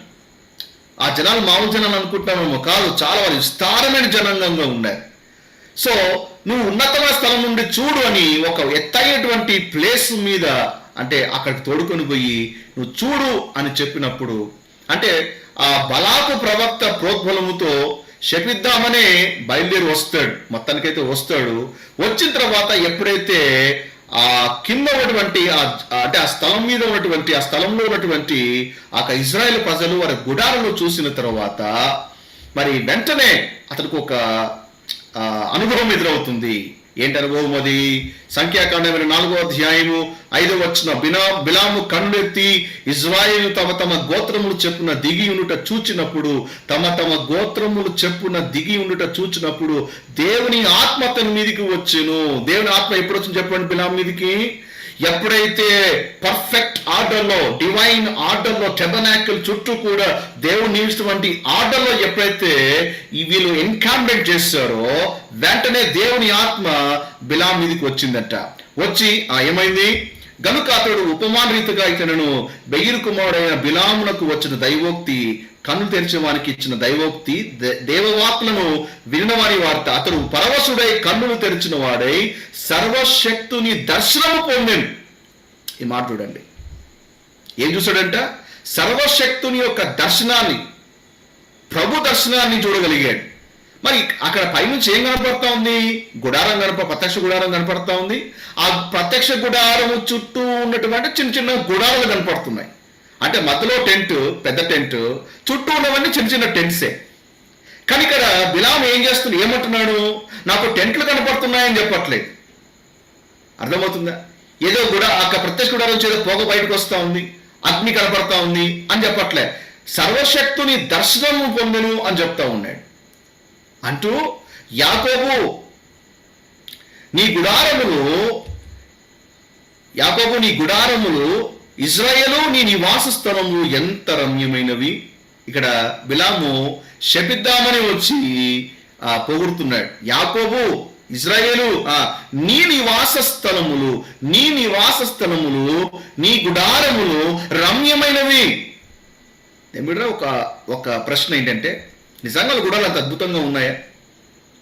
ఆ జనాలు మామూలు జనాలు అనుకుంటున్నామేమో, కాదు, చాలా వాళ్ళు విస్తారమైన జనాంగంగా ఉన్నాయి. సో నువ్వు ఉన్నతమైన స్థలం నుండి చూడు అని ఒక ఎత్తైనటువంటి ప్లేస్ మీద అంటే అక్కడికి తోడుకొని పోయి నువ్వు చూడు అని చెప్పినప్పుడు, అంటే ఆ బలాకు ప్రవక్త ప్రోద్బలముతో శపిద్దామనే బయలుదేరి వస్తాడు. మొత్తానికైతే వస్తాడు. వచ్చిన తర్వాత ఎప్పుడైతే ఆ కింద ఉన్నటువంటి అంటే ఆ స్థలం మీద ఉన్నటువంటి ఆ స్థలంలో ఉన్నటువంటి ఆ ఇజ్రాయెల్ ప్రజలు వారి గుడాలను చూసిన తర్వాత మరి వెంటనే అతనికి ఒక అనుభవం ఎదురవుతుంది. ఏంటి అనుభవం అది? సంఖ్యాకాండం 4వ అధ్యాయము 5వ వచనం, బిలాము కన్నులెత్తి ఇజ్రాయేలు తమ తమ గోత్రములు చెప్పున దిగి ఉండుట చూచినప్పుడు దేవుని ఆత్మ అతని మీదికి వచ్చెను. దేవుని ఆత్మ ఎప్పుడు వచ్చింది చెప్పండి బిలాము మీదికి? ఎప్పుడైతే పర్ఫెక్ట్ ఆర్డర్లో, డివైన్ ఆర్డర్లో, టెబర్నాకిల్ చుట్టూ కూడా దేవుడు నియమించినటువంటి ఆర్డర్లో ఎప్పుడైతే వీళ్ళు ఎన్కాంబెంట్ చేస్తారో వెంటనే దేవుని ఆత్మ బిలాము మీదకి వచ్చిందట. వచ్చి ఏమైంది? గనుక అతడు ఉపమాన రీతిగా ఇతను బెయిరు కుమారుడైన బిలామునకు వచ్చిన దైవోక్తి, కన్ను తెరిచేవానికి ఇచ్చిన దైవోక్తి, దేవవాక్లను వినవారి వార్త. అతడు పరవశుడై కన్నులు తెరిచిన వాడై సర్వశక్తుని దర్శనము పొందెను. ఈ మాట చూడండి, ఏం చూసాడంట? సర్వశక్తుని యొక్క దర్శనాన్ని, ప్రభు దర్శనాన్ని చూడగలిగాడు. మరి అక్కడ పైనుంచి ఏం కనపడతా ఉంది? గుడారం ప్రత్యక్ష గుడారం కనపడతా ఉంది. ఆ ప్రత్యక్ష గుడారము చుట్టూ ఉన్నటువంటి చిన్న చిన్న గుడారాలు కనపడుతున్నాయి. అంటే మధ్యలో టెంట్, పెద్ద టెంట్, చుట్టూ ఉన్నవన్నీ చిన్న చిన్న టెంట్సే. కానీ ఇక్కడ బిలాము ఏం చేస్తున్నాడు? ఏమంటున్నాడు? నాకు టెంట్లు కనపడుతున్నాయని చెప్పట్లేదు. అర్థమవుతుందా? ఏదో కూడా ఆ ప్రత్యక్ష గుడారం నుంచి ఏదో పొగ బయటకు వస్తా ఉంది, అగ్ని కనపడతా ఉంది అని చెప్పట్లే. సర్వశక్తుని దర్శనము పొందెను అని చెప్తా ఉన్నాడు. అంటూ యాకోబు నీ గుడారములు ఇజ్రాయేలు నీ నివాస స్థలములు ఎంత రమ్యమైనవి. ఇక్కడ బిలాము శపిద్దామని వచ్చి పొగుడుతున్నాడు. యాకోబు, ఇజ్రాయేలు నీ నివాస స్థలములు నీ గుడారములు రమ్యమైనవి. ఏమిట్రా ఒక ప్రశ్న ఏంటంటే, నిజంగా గుడాలు అంత అద్భుతంగా ఉన్నాయా?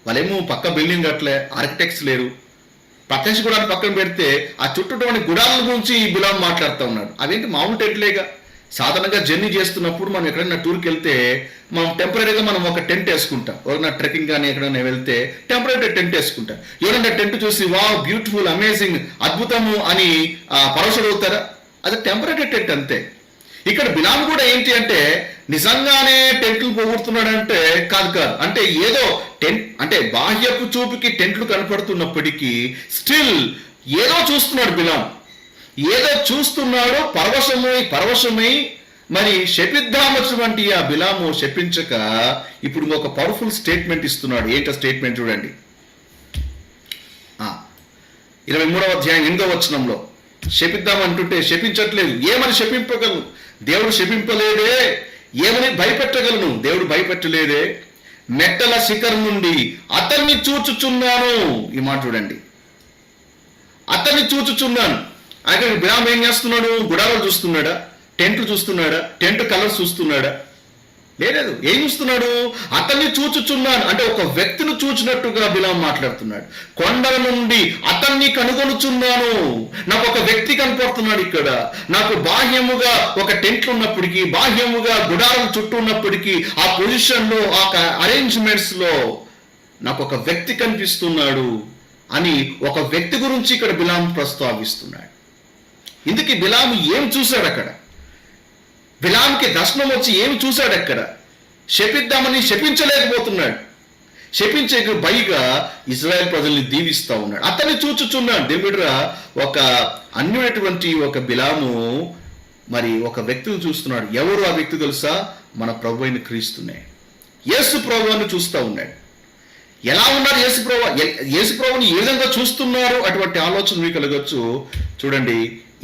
వాళ్ళేమో పక్క బిల్డింగ్ కట్టలే, ఆర్కిటెక్ట్స్ లేరు. ప్రత్యక్ష గుడాన్ని పక్కన పెడితే ఆ చుట్టూటువంటి గుడాల గురించి ఈ బిలాం మాట్లాడుతూ ఉన్నాడు. అదేంటి మామూలు టెంట్లేగా. సాధారణంగా జర్నీ చేస్తున్నప్పుడు మనం ఎక్కడైనా టూర్కి వెళ్తే మనం టెంపరీగా మనం ఒక టెంట్ వేసుకుంటాం. ఎవరైనా ట్రెక్కింగ్ కానీ ఎక్కడైనా వెళ్తే టెంపరీ టెంట్ వేసుకుంటాం. ఎవరైనా టెంట్ చూసి వావ్ బ్యూటిఫుల్ అమేజింగ్ అద్భుతము అని పరవశుడవుతారా? అది టెంపరీ టెంట్ అంతే. ఇక్కడ బిలాం కూడా ఏంటి అంటే నిజంగానే టెంట్లు పోగొడుతున్నాడంటే కాదు. అంటే ఏదో టెంట్ అంటే బాహ్యపు చూపుకి టెంట్లు కనపడుతున్నప్పటికీ స్టిల్ ఏదో చూస్తున్నాడు బిలాం. ఏదో చూస్తున్నాడు, పరవశమై మరి శపిద్దామటువంటి ఆ బిలాము శపించక ఇప్పుడు ఒక పవర్ఫుల్ స్టేట్మెంట్ ఇస్తున్నాడు. ఏంటో స్టేట్మెంట్ చూడండి. 23వ అధ్యాయం 8వ వచనంలో శపిద్దామంటుంటే శపించట్లేదు. ఏమని శపింపగలను? దేవుడు శపింపలేదే. ఏమని భయపెట్టగలను? దేవుడు భయపెట్టలేదే. మెట్టల శిఖరం నుండి అతన్ని చూచుచున్నాను. ఈ మాట చూడండి, అతన్ని చూచుచున్నాను. అయితే బిలాం ఏం చేస్తున్నాడు? గుడారాలు చూస్తున్నాడా? టెంట్లు చూస్తున్నాడా? Tent colours చూస్తున్నాడా? లేదు. ఏం చూస్తున్నాడు? అతన్ని చూచుచున్నాను అంటే ఒక వ్యక్తిని చూచినట్టుగా బిలాం మాట్లాడుతున్నాడు. కొండల నుండి అతన్ని కనుగొనుచున్నాను. నాకు ఒక వ్యక్తి కనపడుతున్నాడు ఇక్కడ. నాకు బాహ్యముగా ఒక టెంట్లు ఉన్నప్పటికీ, బాహ్యముగా గుడారం చుట్టూ ఉన్నప్పటికీ, ఆ పొజిషన్ లో, ఆ అరేంజ్మెంట్స్ లో నాకు ఒక వ్యక్తి కనిపిస్తున్నాడు అని ఒక వ్యక్తి గురించి ఇక్కడ బిలాం ప్రస్తావిస్తున్నాడు. ఇందుకు బిలాం ఏం చూశాడు అక్కడ? బిలాంకి దర్శనం వచ్చి ఏమి చూశాడు అక్కడ? శపిద్దామని శపించలేకపోతున్నాడు. శపించే పైగా ఇజ్రాయెల్ ప్రజల్ని దీవిస్తా ఉన్నాడు. అతన్ని చూచుచున్నాడు. దేవుడురా ఒక అన్యుడైనటువంటి ఒక బిలాము మరి ఒక వ్యక్తిని చూస్తున్నాడు. ఎవరు ఆ వ్యక్తి తెలుసా? మన ప్రభు అయిన క్రీస్తునే, యేసు ప్రభువుని చూస్తూ ఉన్నాడు. ఎలా ఉన్నారు యేసు ప్రభుని ఏ విధంగా చూస్తున్నారు? అటువంటి ఆలోచన మీకు కలగచ్చు. చూడండి,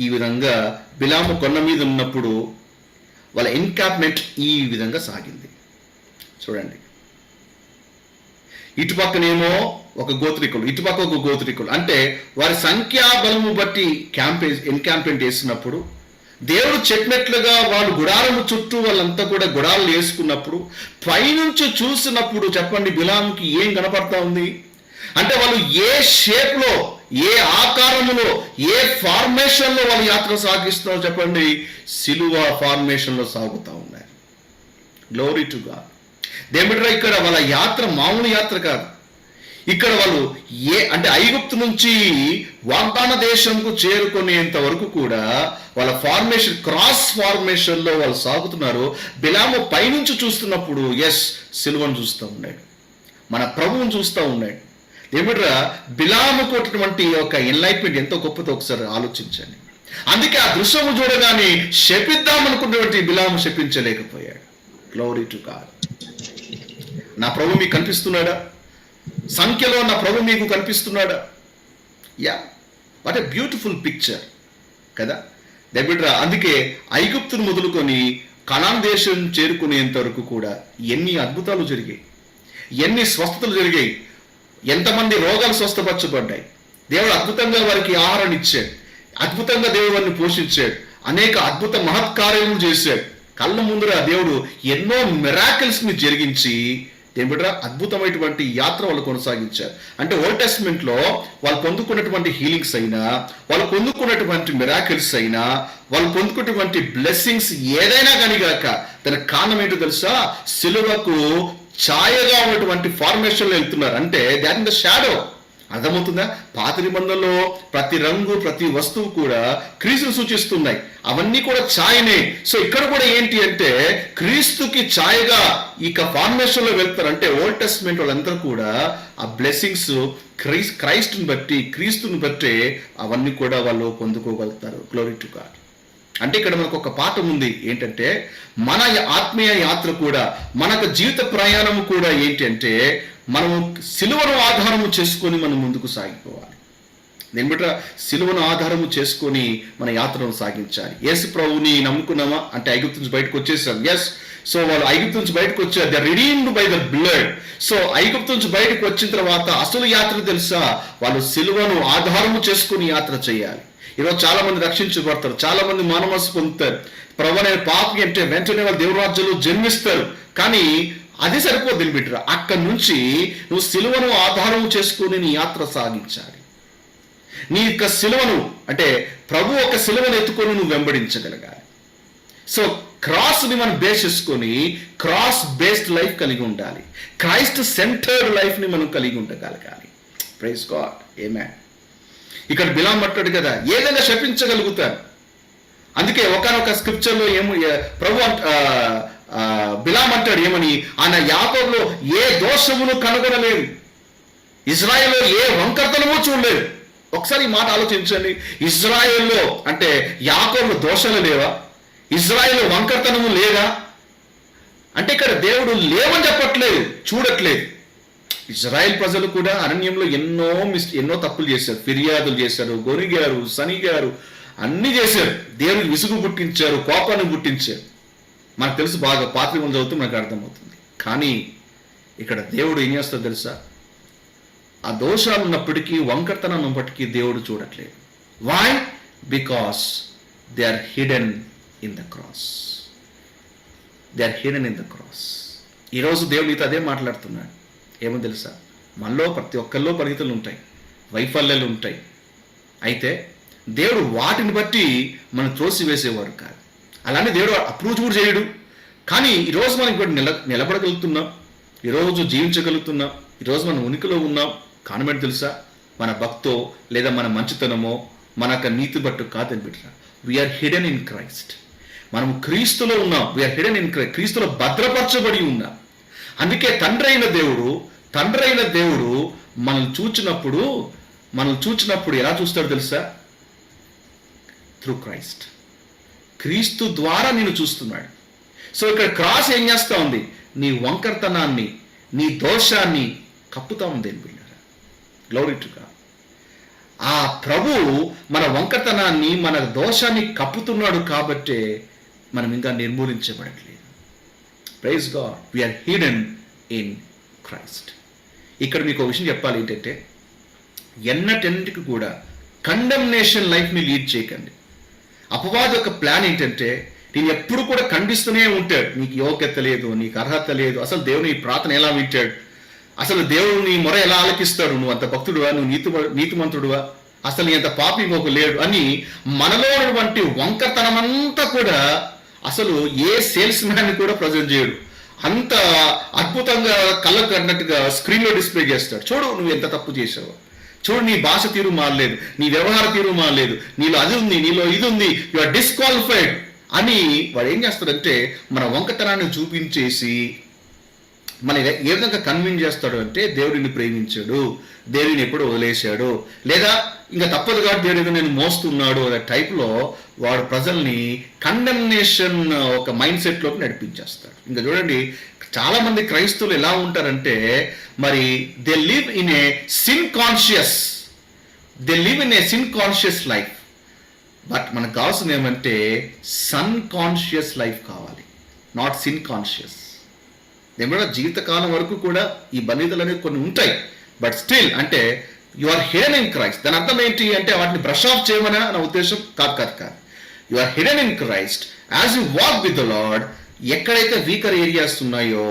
ఈ విధంగా బిలాము కొండ మీద ఉన్నప్పుడు వాళ్ళ ఎన్కాంప్మెంట్ ఈ విధంగా సాగింది. చూడండి, ఇటుపక్కనేమో ఒక గోత్రికులు, ఇటుపక్క ఒక గోత్రికులు. అంటే వారి సంఖ్యాబలము బట్టి ఎన్కాంప్మెంట్ వేసినప్పుడు దేవుడు చెప్పినట్లుగా వాళ్ళు గుడారము చుట్టూ వాళ్ళంతా కూడా గుడాలు వేసుకున్నప్పుడు పైనుంచి చూసినప్పుడు చెప్పండి బిలాముకి ఏం కనపడతా ఉంది అంటే వాళ్ళు ఏ షేప్ లో, ఏ ఆకారములో, ఏ ఫార్మేషన్ లో వాళ్ళు యాత్ర సాగిస్తున్నారో చెప్పండి. సిలువ ఫార్మేషన్ లో సాగుతూ ఉన్నారు. Glory to God. దేవుడిరా ఇక్కడ వాళ్ళ యాత్ర మామూలు యాత్ర కాదు. ఇక్కడ వాళ్ళు అంటే ఐగుప్తు నుంచి వాగ్దాన దేశంకు చేరుకునేంత వరకు కూడా వాళ్ళ ఫార్మేషన్, క్రాస్ ఫార్మేషన్ లో వాళ్ళు సాగుతున్నారు. బిలాము పైనుంచి చూస్తున్నప్పుడు సిలువను చూస్తూ ఉన్నాడు, మన ప్రభువును చూస్తూ ఉన్నాడు. ఏమిట్రా బిలాముకు ఉన్నటువంటి ఒక ఎన్లైట్మెంట్ ఎంతో గొప్పతో ఒకసారి ఆలోచించండి. అందుకే ఆ దృశ్యము చూడగానే శపిద్దామనుకున్నటువంటి బిలాము శపించలేకపోయాడు. Glory to God. నా ప్రభు మీకు కనిపిస్తున్నాడా? సంఖ్యలో నా ప్రభు మీకు కనిపిస్తున్నాడా? వాట్ ఎ బ్యూటిఫుల్ పిక్చర్ కదా దేవుడ్రా. అందుకే ఐగుప్తును మొదలుకొని కనాన్ దేశం చేరుకునేంత వరకు కూడా ఎన్ని అద్భుతాలు జరిగాయి, ఎన్ని స్వస్థతలు జరిగాయి, ఎంతమంది రోగాలు స్వస్థపరచబడ్డాయి. దేవుడు అద్భుతంగా వారికి ఆహారాన్ని ఇచ్చాడు, అద్భుతంగా దేవుడు వారిని పోషించాడు, అనేక అద్భుత మహత్కార్యములు చేశాడు. కళ్ళ ముందర దేవుడు ఎన్నో మిరాకిల్స్ ని జరిగించి దేవుడురా అద్భుతమైనటువంటి యాత్ర వాళ్ళు కొనసాగించారు. అంటే ఓల్డ్ టెస్ట్మెంట్ లో వాళ్ళు పొందుకున్నటువంటి హీలింగ్స్ అయినా, వాళ్ళు పొందుకున్నటువంటి మిరాకిల్స్ అయినా, వాళ్ళు పొందుకున్నటువంటి బ్లెస్సింగ్స్ ఏదైనా కానిగాక దానికి కారణం ఏంటో తెలుసా? సిలువకు ఛాయగా ఉన్నటువంటి ఫార్మేషన్ లో వెళ్తున్నారు. అంటే దాట్ ఇన్ ద షాడో, అర్థమవుతుందా? పాత నిబంధనలో ప్రతి రంగు, ప్రతి వస్తువు కూడా క్రీస్తును సూచిస్తున్నాయి. అవన్నీ కూడా ఛాయనే. సో ఇక్కడ కూడా ఏంటి అంటే క్రీస్తుకి ఛాయగా ఇక ఫార్మేషన్ లో వెళ్తారు. అంటే ఓల్డ్ టెస్ట్మెంట్ వాళ్ళందరూ కూడా ఆ బ్లెస్సింగ్స్ క్రైస్ట్ని బట్టి, క్రీస్తుని బట్టి అవన్నీ కూడా వాళ్ళు పొందుకోగలుగుతారు. Glory to God. అంటే ఇక్కడ మనకు ఒక పాఠం ఉంది ఏంటంటే మన ఆత్మీయ యాత్ర కూడా, మనకు జీవిత ప్రయాణం కూడా ఏంటి అంటే మనం సిలువను ఆధారము చేసుకొని మనం ముందుకు సాగిపోవాలి. దీని బట్టి సిలువను ఆధారము చేసుకొని మన యాత్రను సాగించాలి. యేసు ప్రభుని నమ్ముకున్నామా అంటే ఐగుప్తు నుంచి బయటకు వచ్చేసాం. ఎస్. సో వాళ్ళు ఐగుప్తు నుంచి బయటకు వచ్చారు. They redeemed by the blood. So ఐగుప్తు నుంచి బయటకు వచ్చిన తర్వాత అసలు యాత్ర తెలుసా? వాళ్ళు సిలువను ఆధారము చేసుకుని యాత్ర చేయాలి. ఈరోజు చాలా మంది రక్షించబడతారు, చాలా మంది మానవసు పొందుతారు. ప్రభు అనే పాపి అంటే వెంటనే వాళ్ళు దేవుని రాజ్యంలో జన్మిస్తారు. కానీ అది సరిపోద్ది బిడ్డరా. అక్కడి నుంచి నువ్వు సిలువను ఆధారం చేసుకుని నీ యాత్ర సాగించాలి. నీ యొక్క సిలువను అంటే ప్రభు ఒక సిలువను ఎత్తుకొని నువ్వు వెంబడించగలగాలి. సో క్రాస్ని మనం బేస్ చేసుకొని క్రాస్ బేస్డ్ లైఫ్ కలిగి ఉండాలి. క్రైస్ట్ సెంటర్డ్ లైఫ్ని మనం కలిగి ఉండగలగాలి. Praise God. ఆమేన్. ఇక్కడ బిలాం అంటాడు కదా, ఏదైనా శపించగలుగుతారు. అందుకే ఒకనొక స్క్రిప్చర్లో ఏమో ప్రభు బిలాం అంటాడు ఏమని, ఆయన యాకోబులో ఏ దోషమును కనుగొనలేదు, ఇజ్రాయెల్లో ఏ వంకరతనము చూడలేదు. ఒకసారి ఈ మాట ఆలోచించండి. ఇజ్రాయెల్లో అంటే యాకోబులో దోషాలు లేవా? ఇజ్రాయెల్లో వంకరతనము లేదా? అంటే ఇక్కడ దేవుడు లేవని చెప్పట్లేదు, చూడట్లేదు. ఇజ్రాయెల్ ప్రజలు కూడా అరణ్యంలో ఎన్నో తప్పులు చేశారు, ఫిర్యాదులు చేశారు, గొనిగారు, సనిగారు, అన్ని చేశారు. దేవుడికి విసుగు పుట్టించారు, కోపాన్ని పుట్టించారు. మనకు తెలుసు, బాగా పాత్రికలు చదువుతూ మనకు అర్థమవుతుంది. కానీ ఇక్కడ దేవుడు ఏం చేస్తాడో తెలుసా? ఆ దోషాలు ఉన్నప్పటికీ, వంకర్తనం ఉన్నప్పటికీ దేవుడు చూడట్లేదు. Why? Because they are hidden in the cross. They are hidden in the cross. ఈరోజు దేవుడు నీతో అదే మాట్లాడుతున్నాడు. ఏమో తెలుసా? మనలో ప్రతి ఒక్కరిలో పరిమితులు ఉంటాయి, వైఫల్యాలు ఉంటాయి. అయితే దేవుడు వాటిని బట్టి మనం త్రోసివేసేవాడు కాదు. అలానే దేవుడు అప్రూవ్ కూడా చేయడు. కానీ ఈరోజు మనం ఇక్కడ నిలబడగలుగుతున్నాం, ఈరోజు జీవించగలుగుతున్నాం, ఈరోజు మనం ఉనికిలో ఉన్నాం. కారణమేంటి తెలుసా? మన భక్తో లేదా మన మంచితనమో మన నీతి బట్టు కాదని బిడ్డ. We're hidden in Christ. మనం క్రీస్తులో ఉన్నాం. We're hidden in Christ. క్రీస్తులో భద్రపరచబడి ఉన్నాం. అందుకే తండ్రి అయిన దేవుడు మనల్ని చూచినప్పుడు ఎలా చూస్తాడో తెలుసా? Through Christ. క్రీస్తు ద్వారా నేను చూస్తున్నాడు. సో ఇక్కడ క్రాస్ ఏం చేస్తా ఉంది? నీ వంకర్తనాన్ని, నీ దోషాన్ని కప్పుతా ఉంది. Glory to God. ఆ ప్రభు మన వంకర్తనాన్ని, మన దోషాన్ని కప్పుతున్నాడు కాబట్టే మనం ఇంకా నిర్మూలించబడట్లేదు. Praise God. We are hidden in Christ. ఇక్కడ మీకు ఒక విషయం చెప్పాలి ఏంటంటే, ఎన్నటెన్నిటికి కూడా కండమ్నేషన్ లైఫ్ని లీడ్ చేయకండి. అపవాది యొక్క ప్లాన్ ఏంటంటే నేను ఎప్పుడు కూడా ఖండిస్తూనే ఉంటాడు. నీకు యోగ్యత లేదు, నీకు అర్హత లేదు, అసలు దేవుని ప్రార్థన ఎలా వింటాడు, అసలు దేవుడు నీ మొర ఎలా ఆలకిస్తాడు, నువ్వు అంత భక్తుడువా, నువ్వు నీతిమంతుడువా, అసలు నీ అంత పాపి ఇంకొక లేడు అని మనలో ఉన్నటువంటి వంకతనమంతా కూడా అసలు ఏ సేల్స్ మ్యాన్ కూడా ప్రజెంట్ చేయడు. అంత అద్భుతంగా కళ్ళకు అన్నట్టుగా స్క్రీన్లో డిస్ప్లే చేస్తాడు. చూడు నువ్వు ఎంత తప్పు చేసావు, చూడు నీ భాష తీరు మారలేదు, నీ వ్యవహార తీరు మారలేదు, నీలో అది ఉంది, నీలో ఇది ఉంది, యు ఆర్ డిస్క్వాలిఫైడ్ అని వాడు ఏం చేస్తాడంటే మన వంకతనాన్ని చూపించేసి మన ఏ విధంగా కన్విన్స్ చేస్తాడు అంటే దేవుడిని ప్రేమించాడు, దేవుడిని ఎప్పుడు వదిలేశాడు, లేదా ఇంకా తప్పదు కాబట్టి దేవుడు నేను మోస్తున్నాడు అనే టైప్లో వాడు ప్రజల్ని కండమ్నేషన్ ఒక మైండ్ సెట్లోకి నడిపించేస్తాడు. ఇంకా చూడండి, చాలా మంది క్రైస్తవులు ఎలా ఉంటారంటే మరి they live in a sin conscious life. But మనకు కావాల్సింది ఏమంటే సన్ కాన్షియస్ లైఫ్ కావాలి, నాట్ సిన్ కాన్షియస్. ఏమైనా జీవితకాలం వరకు కూడా ఈ బలీదలు అనేవి కొన్ని ఉంటాయి, బట్ స్టిల్ అంటే you are hidden in Christ. దాని అర్థం ఏంటి అంటే వాటిని బ్రష్ ఆఫ్ చేయమని నా ఉద్దేశం కాదు. You are hidden in Christ as you walk with the Lord. ఎక్కడైతే వీకర్ ఏరియాస్ ఉన్నాయో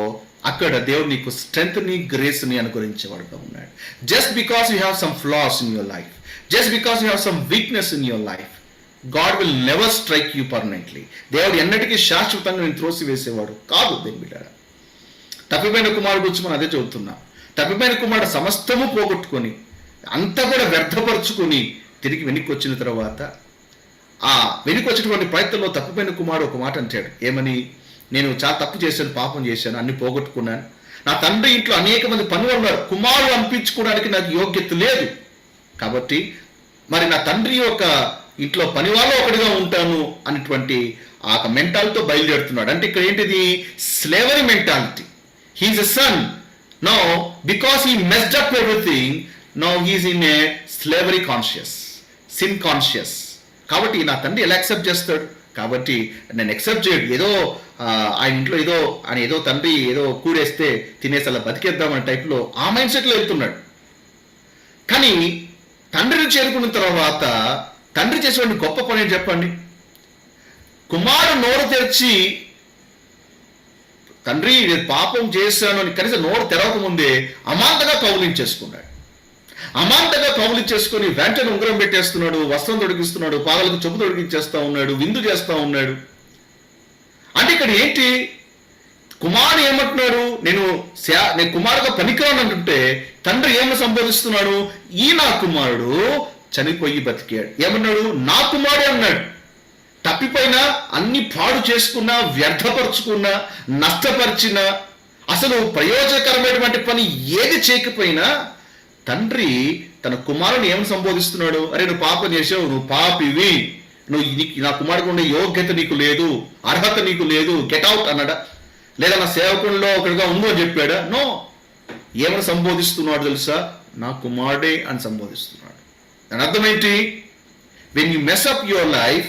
అక్కడ దేవుడు నీకు స్ట్రెంత్ ని, గ్రేస్ ని అనుగ్రహించేవాడుగా ఉన్నాడు. Just because you have some floss in your life, just because you have some weakness in your life, God will never strike you permanently. దేవుడు ఎన్నటికీ శాశ్వతంగా నేను త్రోసివేసేవాడు కాదు. దేని బిడ్డారా, తప్పిపోయిన కుమారుడు గురించి మనం అదే చదువుతున్నాం. తప్పిపోయిన కుమారుడు సమస్తము పోగొట్టుకొని అంతా కూడా వ్యర్థపరుచుకుని తిరిగి వెనక్కి వచ్చిన తర్వాత ఆ వెనక్కి వచ్చినటువంటి ప్రయత్నంలో తప్పిపోయిన కుమారుడు ఒక మాట అంటాడు. ఏమని? నేను చాలా తప్పు చేశాను, పాపం చేశాను, అన్ని పోగొట్టుకున్నాను. నా తండ్రి ఇంట్లో అనేక మంది పనులు ఉన్నారు, కుమారుడు అనిపించుకోవడానికి నాకు యోగ్యత లేదు. కాబట్టి మరి నా తండ్రి యొక్క ఇంట్లో పనివాళ్ళు ఒకటిగా ఉంటాను అనేటువంటి ఆ మెంటాలిటీతో బయలుదేరుతున్నాడు. అంటే ఇక్కడ ఏంటిది? Slavery mentality. He's a son. Now because he messed up everything, now he's in a slavery conscious, sin conscious. కాబట్టి నా తండ్రి ఎలా యాక్సెప్ట్ చేస్తాడు? కాబట్టి నేను యాక్సెప్ట్ చేయడు. ఏదో ఆయన ఇంట్లో ఏదో తండ్రి ఏదో కూడేస్తే తినేసి అలా బతికేద్దామనే టైప్లో ఆ మైండ్ సెట్లో వెళ్తున్నాడు. కానీ తండ్రిని చేరుకున్న తర్వాత తండ్రి చేసేవాడిని గొప్ప పని ఏంటి చెప్పండి? కుమారుడు నోరు తెరిచి తండ్రి నేను పాపం చేశాను అని కనీసం నోరు తెరవకముందే అమాంతంగా కౌలించేసుకున్నాడు. అమాంతంగా కౌలించేసుకొని వెంటనే ఉంగరం పెట్టేస్తున్నాడు, వస్త్రం తొడిగిస్తున్నాడు, పాదలకు చెంబు తొడిగించేస్తా ఉన్నాడు, విందు చేస్తా ఉన్నాడు. అంటే ఇక్కడ ఏంటి? కుమారుడు ఏమంటున్నాడు? నేను కుమారుడుగా పనికిరాను అంటుంటే తండ్రి ఏమని సంబోధిస్తున్నాడు? ఈ నా కుమారుడు చనిపోయి బతికాడు. ఏమన్నాడు? నా కుమారుడే అన్నాడు. తప్పిపోయినా, అన్ని పాడు చేసుకున్నా, వ్యర్థపరుచుకున్నా, నష్టపరిచినా, అసలు ప్రయోజనకరమైనటువంటి పని ఏది చేయకపోయినా తండ్రి తన కుమారుని ఏమని సంబోధిస్తున్నాడు? అరే నువ్వు పాపం చేసావు, నువ్వు పాపివి, నా కుమారుడికి ఉండే యోగ్యత నీకు లేదు, అర్హత నీకు లేదు, గెట్ అవుట్ అన్నాడా? లేదా నా సేవకుల్లో ఒకటిగా ఉందో అని చెప్పాడా? నో. ఏమని సంబోధిస్తున్నాడు తెలుసా? నా కుమారుడే అని సంబోధిస్తున్నాడు. దాని అర్థం ఏంటి? When you mess up your life,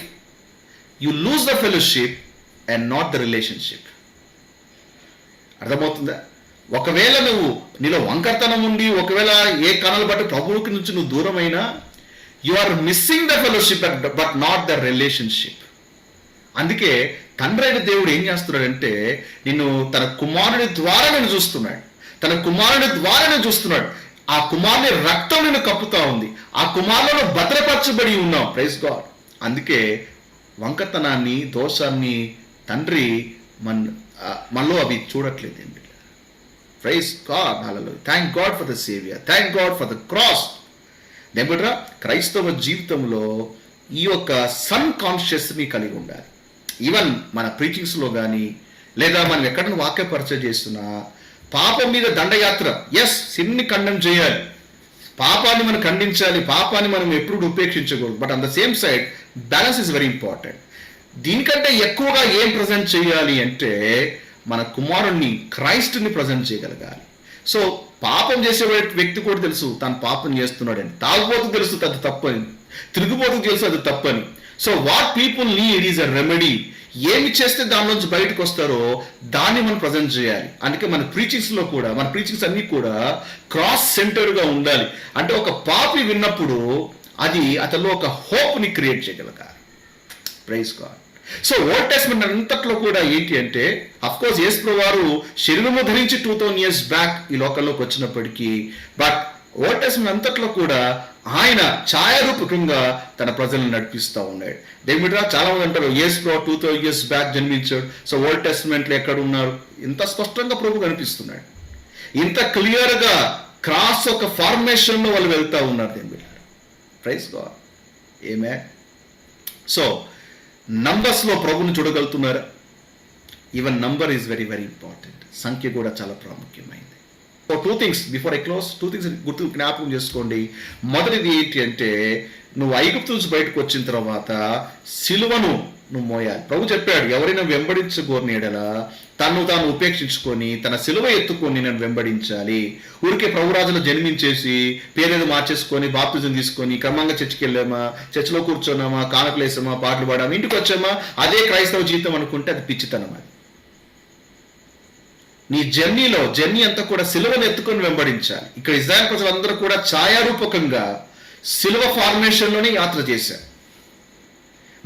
you lose the fellowship and not the relationship. అర్థమవుతుందా? ఒకవేళ నీలో వంకర్తనం ఉండి, ఒకవేళ ఏ కారణాలు బట్టి ప్రభువుకి నుంచి నువ్వు దూరమైనా, you are missing the fellowship but not the relationship. అందుకే తండ్రి అయిన దేవుడు ఏం చేస్తున్నాడంటే నిన్ను తన కుమారుని ద్వారా నేను చూస్తున్నాడు, తన కుమారుని ద్వారా నేను చూస్తున్నాడు. ఆ కుమారుని రక్తం నిన్ను కప్పుతా ఉంది, ఆ కుమారులను భద్రపరచబడి ఉన్నాం. Praise God. అందుకే వంకతనాన్ని, దోషాన్ని తండ్రి మనలో అవి చూడట్లేదండి. Praise God. Hallelujah. Thank God for the saviour, thank God for the cross. దేనిబట్రా క్రైస్తవ జీవితంలో ఈ యొక్క సన్ కాన్షియస్ని కలిగి ఉండాలి. ఈవెన్ మన ప్రీచింగ్స్లో కానీ, లేదా మనం ఎక్కడైనా వాక్య పరిచయం చేస్తున్నా, పాపం మీద దండయాత్ర. ఎస్, సిన్ని ఖండన చేయాలి, పాపాన్ని మనం ఖండించాలి, పాపాన్ని మనం ఎప్పుడు ఉపేక్షించకూడదు. But on the same side balance is very important. దీనికంటే ఎక్కువగా ఏం ప్రజెంట్ చేయాలి అంటే మన కుమారుణ్ణి, క్రైస్ట్ని ప్రజెంట్ చేయగలగాలి. సో పాపం చేసే వ్యక్తి కూడా తెలుసు తాను పాపం చేస్తున్నాడని, తాగుబోతు తెలుసు అది తప్పని, తిరుగుబోతు తెలుసు అది తప్పని. So what people need is a remedy. ఏమి చేస్తే దాని నుంచి బయటకు వస్తారో దాన్ని మనం ప్రజెంట్ చేయాలి. అందుకే మన ప్రీచింగ్స్లో కూడా, మన ప్రీచింగ్స్ అన్ని కూడా క్రాస్ సెంటర్గా ఉండాలి. అంటే ఒక పాపి విన్నప్పుడు అది అతనిలో ఒక హోప్ని క్రియేట్ చేయగలగాలి. Praise God. So Old Testament అంతట్లో కూడా ఏంటి అంటే, అఫ్ కోర్స్ యేసు ప్రభువు వారు శరీరము ధరించి 2000 years బ్యాక్ ఈ లోకంలోకి వచ్చినప్పటికీ, బట్ ఓల్డ్ టెస్ట్మెంట్ అంతట్లో కూడా ఆయన ఛాయారూపకంగా తన ప్రజలను నడిపిస్తూ ఉన్నాడు. దేవుడిరా చాలా మంది అంటారు యేసు ప్రభు 2000 years బ్యాక్ జన్మించాడు, సో ఓల్డ్ టెస్ట్మెంట్లో ఎక్కడ ఉన్నారు? ఇంత స్పష్టంగా ప్రభు కనిపిస్తున్నాడు, ఇంత క్లియర్గా క్రాస్ ఒక ఫార్మేషన్లో వాళ్ళు వెళ్తూ ఉన్నారు. దేవుడి ప్రైజ్ గాడ్. ఏమే. సో నంబర్స్లో ప్రభుని చూడగలుగుతున్నారా? Even number is very very important. సంఖ్య కూడా చాలా ప్రాముఖ్యమైంది. So 2 things before I close, 2 things గుర్తు జ్ఞాపకం చేసుకోండి. మొదటిది ఏంటి అంటే, నువ్వు ఐగుప్తు నుంచి బయటకు వచ్చిన తర్వాత సిలువను నువ్వు మోయాలి. ప్రభు చెప్పాడు, ఎవరైనా వెంబడించగోరిన ఎడల తాను ఉపేక్షించుకొని తన సిలువ ఎత్తుకొని నేను వెంబడించాలి. ఊరికే ప్రభురాజులో జన్మించేసి పేరేది మార్చేసుకొని బాప్తిజం తీసుకొని క్రమంగా చర్చికి వెళ్ళామా, చర్చిలో కూర్చోన్నామా, కానుకలేసామా, పాటలు పాడామా, ఇంటికి వచ్చామా, అదే క్రైస్తవ జీవితం అనుకుంటే అది పిచ్చితనం. అది నీ జర్నీ అంతా కూడా సిలువను ఎత్తుకొని వెంబడించాలి. ఇక్కడ ఇజ్రాయెల్ ప్రజలందరూ కూడా ఛాయారూపకంగా సిలువ ఫార్మేషన్లోనే యాత్ర చేశారు.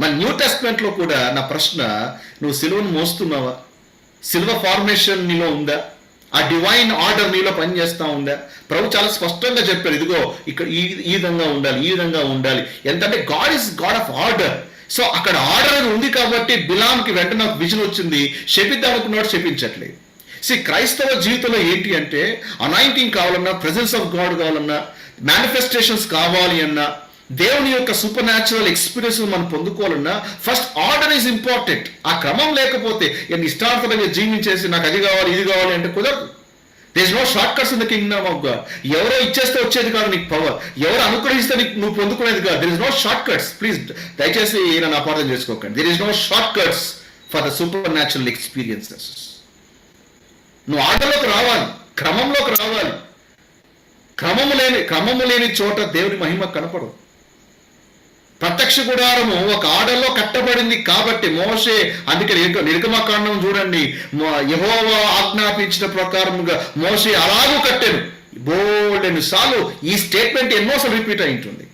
మన న్యూ టెస్ట్మెంట్లో కూడా నా ప్రశ్న, నువ్వు సిలువను మోస్తున్నావా? సిల్వ ఫార్మేషన్ నీలో ఉందా? ఆ డివైన్ ఆర్డర్ నీలో పనిచేస్తూ ఉందా? ప్రభు చాలా స్పష్టంగా చెప్పారు, ఇదిగో ఇక్కడ ఈ విధంగా ఉండాలి, ఈ విధంగా ఉండాలి. ఎంతంటే God is God of order. So అక్కడ ఆర్డర్ అనేది ఉంది కాబట్టి బిలాంకి వెంటనే ఒక విజన్ వచ్చింది, శపిద్దాం అనుకున్నాడు, శపించట్లేదు. క్రైస్తవ జీవితంలో ఏంటి అంటే, అనాయింటింగ్ కావాలన్నా, ప్రెజెన్స్ ఆఫ్ గాడ్ కావాలన్నా, మేనిఫెస్టేషన్స్ కావాలి అన్నా, దేవుని యొక్క సూపర్ న్యాచురల్ ఎక్స్పీరియన్స్ మనం పొందుకోవాలన్నా ఫస్ట్ ఆర్డర్ ఈజ్ ఇంపార్టెంట్. ఆ క్రమం లేకపోతే ఇష్టార్థంగా జీవించేసి నాకు అది కావాలి ఇది కావాలి అంటే కుదరదు. There is no shortcuts in the kingdom of God. ఎవరో ఇచ్చేస్తే వచ్చేది కాదు నీకు పవర్, ఎవరు అనుగ్రహిస్తే నీకు నువ్వు పొందుకునేది కాదు. There is no shortcuts. Please దయచేసి నన్ను అపార్థం చేసుకోకండి. There is no shortcuts for the supernatural experiences. నువ్వు ఆర్డర్లోకి రావాలి, క్రమంలోకి రావాలి. క్రమము లేని చోట దేవుని మహిమ కనపడదు. ప్రత్యక్ష గుడారము ఒక ఆర్డర్లో కట్టబడింది కాబట్టి మోషే, అందుకే నిర్గమకాండం చూడండి, యెహోవా ఆజ్ఞాపించిన ప్రకారముగా మోషే అలాగూ కట్టాను. బోల్డెన్ సార్లు ఈ స్టేట్మెంట్ ఎన్నోసార్లు రిపీట్ అయి ఉంటుంది.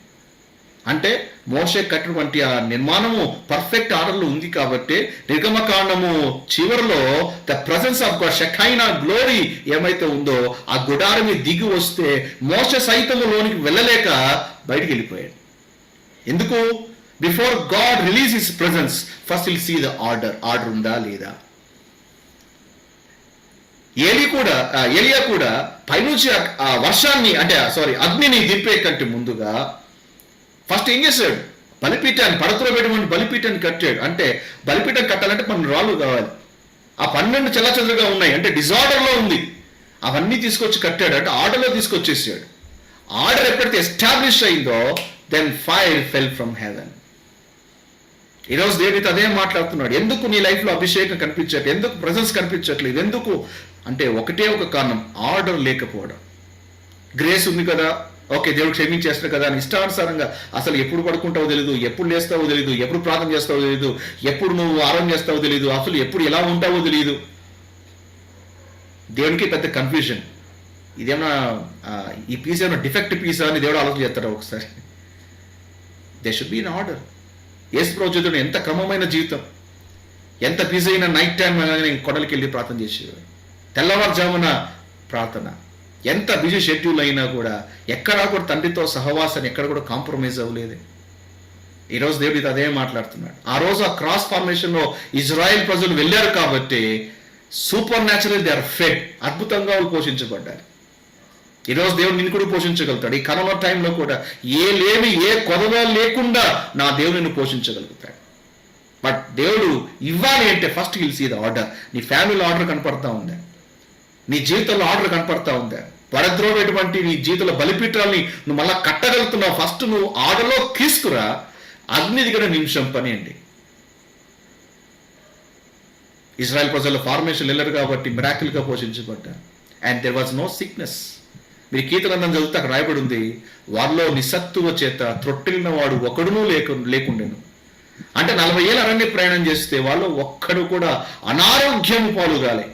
అంటే మోషే కట్టినటువంటి ఆ నిర్మాణము పర్ఫెక్ట్ ఆర్డర్లో ఉంది కాబట్టి నిర్గమకాండము చివరిలో the presence of God, shekinah glory ఏమైతే ఉందో ఆ గుడారమి దిగి వస్తే మోషే సైతము లోనికి వెళ్ళలేక బయటికి వెళ్ళిపోయాడు. ఎందుకు? Before God release his presence first will see the order ఉందా లేదా. ఏలియా కూడా పైనుంచి ఆ వర్షాన్ని అగ్నిని దింపే కంటే ముందుగా ఫస్ట్ ఏం చేశాడు? బలిపీఠాన్ని, పడతులో పెట్టిన బలిపీఠాన్ని కట్టాడు. అంటే బలిపీఠం కట్టాలంటే 12 రాళ్ళు కావాలి. ఆ 12 చెల్లచెదురుగా ఉన్నాయి, అంటే డిజార్డర్లో ఉంది. అవన్నీ తీసుకొచ్చి కట్టాడు, అంటే ఆర్డర్లో తీసుకొచ్చేసాడు. ఆర్డర్ ఎప్పుడైతే ఎస్టాబ్లిష్ అయిందో then fire fell from heaven. ఈరోజు దేవుడితో అదే మాట్లాడుతున్నాడు. ఎందుకు నీ లైఫ్లో అభిషేకం కనిపించట్లేదు, ఎందుకు ప్రెజెన్స్ కనిపించట్లేదు, ఎందుకు అంటే ఒకటే ఒక కారణం, ఆర్డర్ లేకపోవడం. గ్రేస్ ఉంది కదా, ఓకే దేవుడు క్షమించేస్తాడు కదా అని ఇష్టానుసారంగా అసలు ఎప్పుడు పడుకుంటావో తెలియదు, ఎప్పుడు లేస్తావో తెలియదు, ఎప్పుడు ప్రార్థన చేస్తావో తెలియదు, ఎప్పుడు నువ్వు ఆరాధన చేస్తావో తెలియదు, అసలు ఎప్పుడు ఎలా ఉంటావో తెలియదు. దేవునికి పెద్ద కన్ఫ్యూజన్. ఇదేమన్నా ఈ పీస్ ఏమైనా డిఫెక్ట్ పీసా అని దేవుడు ఆలోచన చేస్తాడు ఒకసారి. They should be in order. యేసు ప్రభువు ఎంత క్రమమైన జీవితం, ఎంత బిజీ అయినా నైట్ టైం కొడలికి వెళ్ళి ప్రార్థన చేసేవాడు. తెల్లవారుజామున ప్రార్థన. ఎంత బిజీ షెడ్యూల్ అయినా కూడా ఎక్కడా కూడా తండ్రితో సహవాసాన్ని ఎక్కడ కూడా కాంప్రమైజ్ అవ్వలేదు. ఈరోజు దేవుడితో అదే మాట్లాడుతున్నాడు. ఆ రోజు ఆ క్రాస్ ఫార్మేషన్లో ఇజ్రాయెల్ ప్రజలు వెళ్ళారు కాబట్టి supernatural they are fed, అద్భుతంగా వాళ్ళు పోషించబడ్డారు. ఈరోజు దేవుడు నిన్ను కూడా పోషించగలుగుతాడు. ఈ కరోనా టైంలో కూడా ఏ కొదవ లేకుండా నా దేవుడు నిన్ను పోషించగలుగుతాడు. బట్ దేవుడు ఇవ్వాలి అంటే first will see the order. నీ ఫ్యామిలీలో ఆర్డర్ కనపడతా ఉందా? నీ జీవితంలో ఆర్డర్ కనపడతా ఉందా? పడద్రోవేటువంటి నీ జీవితంలో బలిపీఠాలని నువ్వు మళ్ళా కట్టగలుగుతున్నావు. ఫస్ట్ నువ్వు ఆర్డర్లో తీసుకురా. అగ్ని దిగడ నిమిషం పని అండి. ఇజ్రాయెల్ ప్రజలు ఫార్మేషన్ వెళ్ళరు కాబట్టి మిరాకిల్గా పోషించబడ్డారు. And there was no sickness. మీరు కీర్తనందం చదివితే అక్కడ రాయబడి ఉంది, వారిలో నిస్సత్తువ చేత త్రొట్టిలిన వాడు ఒకడునూ లేకుండెను. అంటే 40 ఏళ్ళ అరణ్య ప్రయాణం చేస్తే వాళ్ళు ఒక్కడు కూడా అనారోగ్యం పాలుగాలి.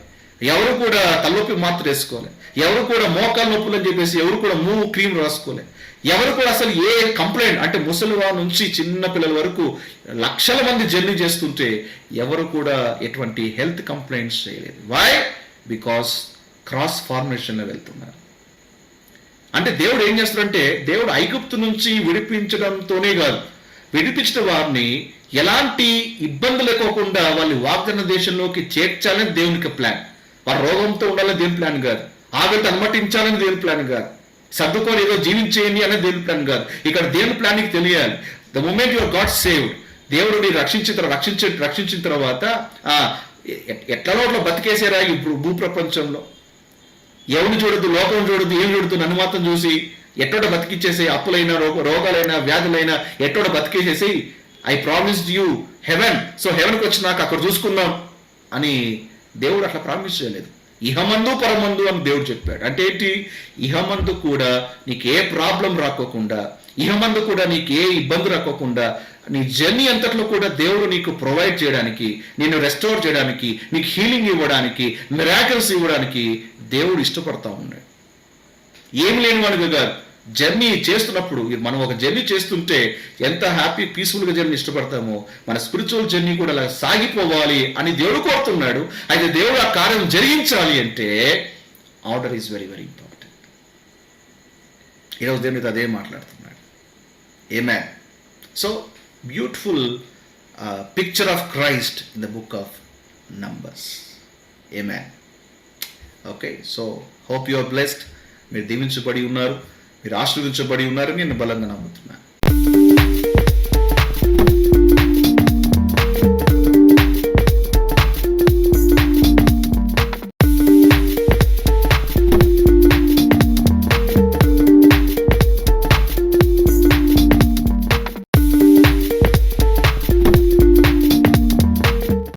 ఎవరు కూడా తలనొప్పి మాత్రం వేసుకోలే, ఎవరు కూడా మోకాలు నొప్పులు అని చెప్పేసి ఎవరు కూడా మూవ్ క్రీమ్ రాసుకోలే, ఎవరు కూడా అసలు ఏ కంప్లైంట్, అంటే ముసలివారి నుంచి చిన్న పిల్లల వరకు లక్షల మంది జర్నీ చేస్తుంటే ఎవరు కూడా ఎటువంటి హెల్త్ కంప్లైంట్స్ చేయలేదు. వై? బికాస్ క్రాస్ ఫార్మేషన్లో వెళ్తున్నారు. అంటే దేవుడు ఏం చేస్తాడంటే, దేవుడు ఐగుప్తు నుంచి విడిపించడంతోనే కాదు, విడిపించిన వారిని ఎలాంటి ఇబ్బంది లేకోకుండా వాళ్ళు వాగ్దాన దేశంలోకి చేర్చాలని దేవునికి ప్లాన్. వారు రోగంతో ఉండాలని దేవుని ప్లాన్ కాదు, ఆగలితో అనుమతించాలని దేవుని ప్లాన్ కాదు, సర్దుకొని ఏదో జీవించేయండి అనేది దేవుని ప్లాన్ కాదు. ఇక్కడ దేవుని ప్లాన్ నీకు తెలియాలి. The moment your God saved, దేవుడు నీ రక్షించిన తర్వాత ఎట్లలో అట్లా బతికేసారా ఇప్పుడు భూప్రపంచంలో. ఎవరిని చూడద్దు, లోకం చూడద్దు, ఏం చూడద్దు, నన్ను మాత్రం చూసి ఎట్టోడ బతికిచ్చేసి, అప్పులైనా రోగాలైనా వ్యాధులైనా ఎట్టోడ బతికేసేసి I promised you heaven, so హెవెన్కి వచ్చినాక అక్కడ చూసుకుందాం అని దేవుడు అట్లా ప్రామిస్ చేయలేదు. ఇహమందు పరమందు అని దేవుడు చెప్పాడు. అంటే ఏంటి? ఇహమందు కూడా నీకు ఏ ప్రాబ్లం రాకోకుండా, ఇహమందు కూడా నీకు ఏ ఇబ్బంది రాకోకుండా, నీ జర్నీ అంతట్లో కూడా దేవుడు నీకు ప్రొవైడ్ చేయడానికి, నిన్ను రెస్టోర్ చేయడానికి, నీకు హీలింగ్ ఇవ్వడానికి, మిరాకిల్స్ ఇవ్వడానికి దేవుడు ఇష్టపడతా ఉన్నాడు. ఏమి లేని వాడిగా కాదు. జర్నీ చేస్తున్నప్పుడు మనం ఒక జర్నీ చేస్తుంటే ఎంత హ్యాపీ పీస్ఫుల్గా జర్నీ ఇష్టపడతామో, మన స్పిరిచువల్ జర్నీ కూడా అలా సాగిపోవాలి అని దేవుడు కోరుతున్నాడు. అయితే దేవుడు ఆ కార్యం జరిగించాలి అంటే order is very very important. ఈరోజు దేవునితో అదే మాట్లాడుతున్నాడు. Amen. So beautiful picture of Christ in the book of Numbers. Amen. Okay, so hope you are blessed. మీరు దీవించబడి ఉన్నారు. మీరు ఆశీర్వదించబడి ఉన్నారని నేను బలంగా నమ్ముతున్నాను.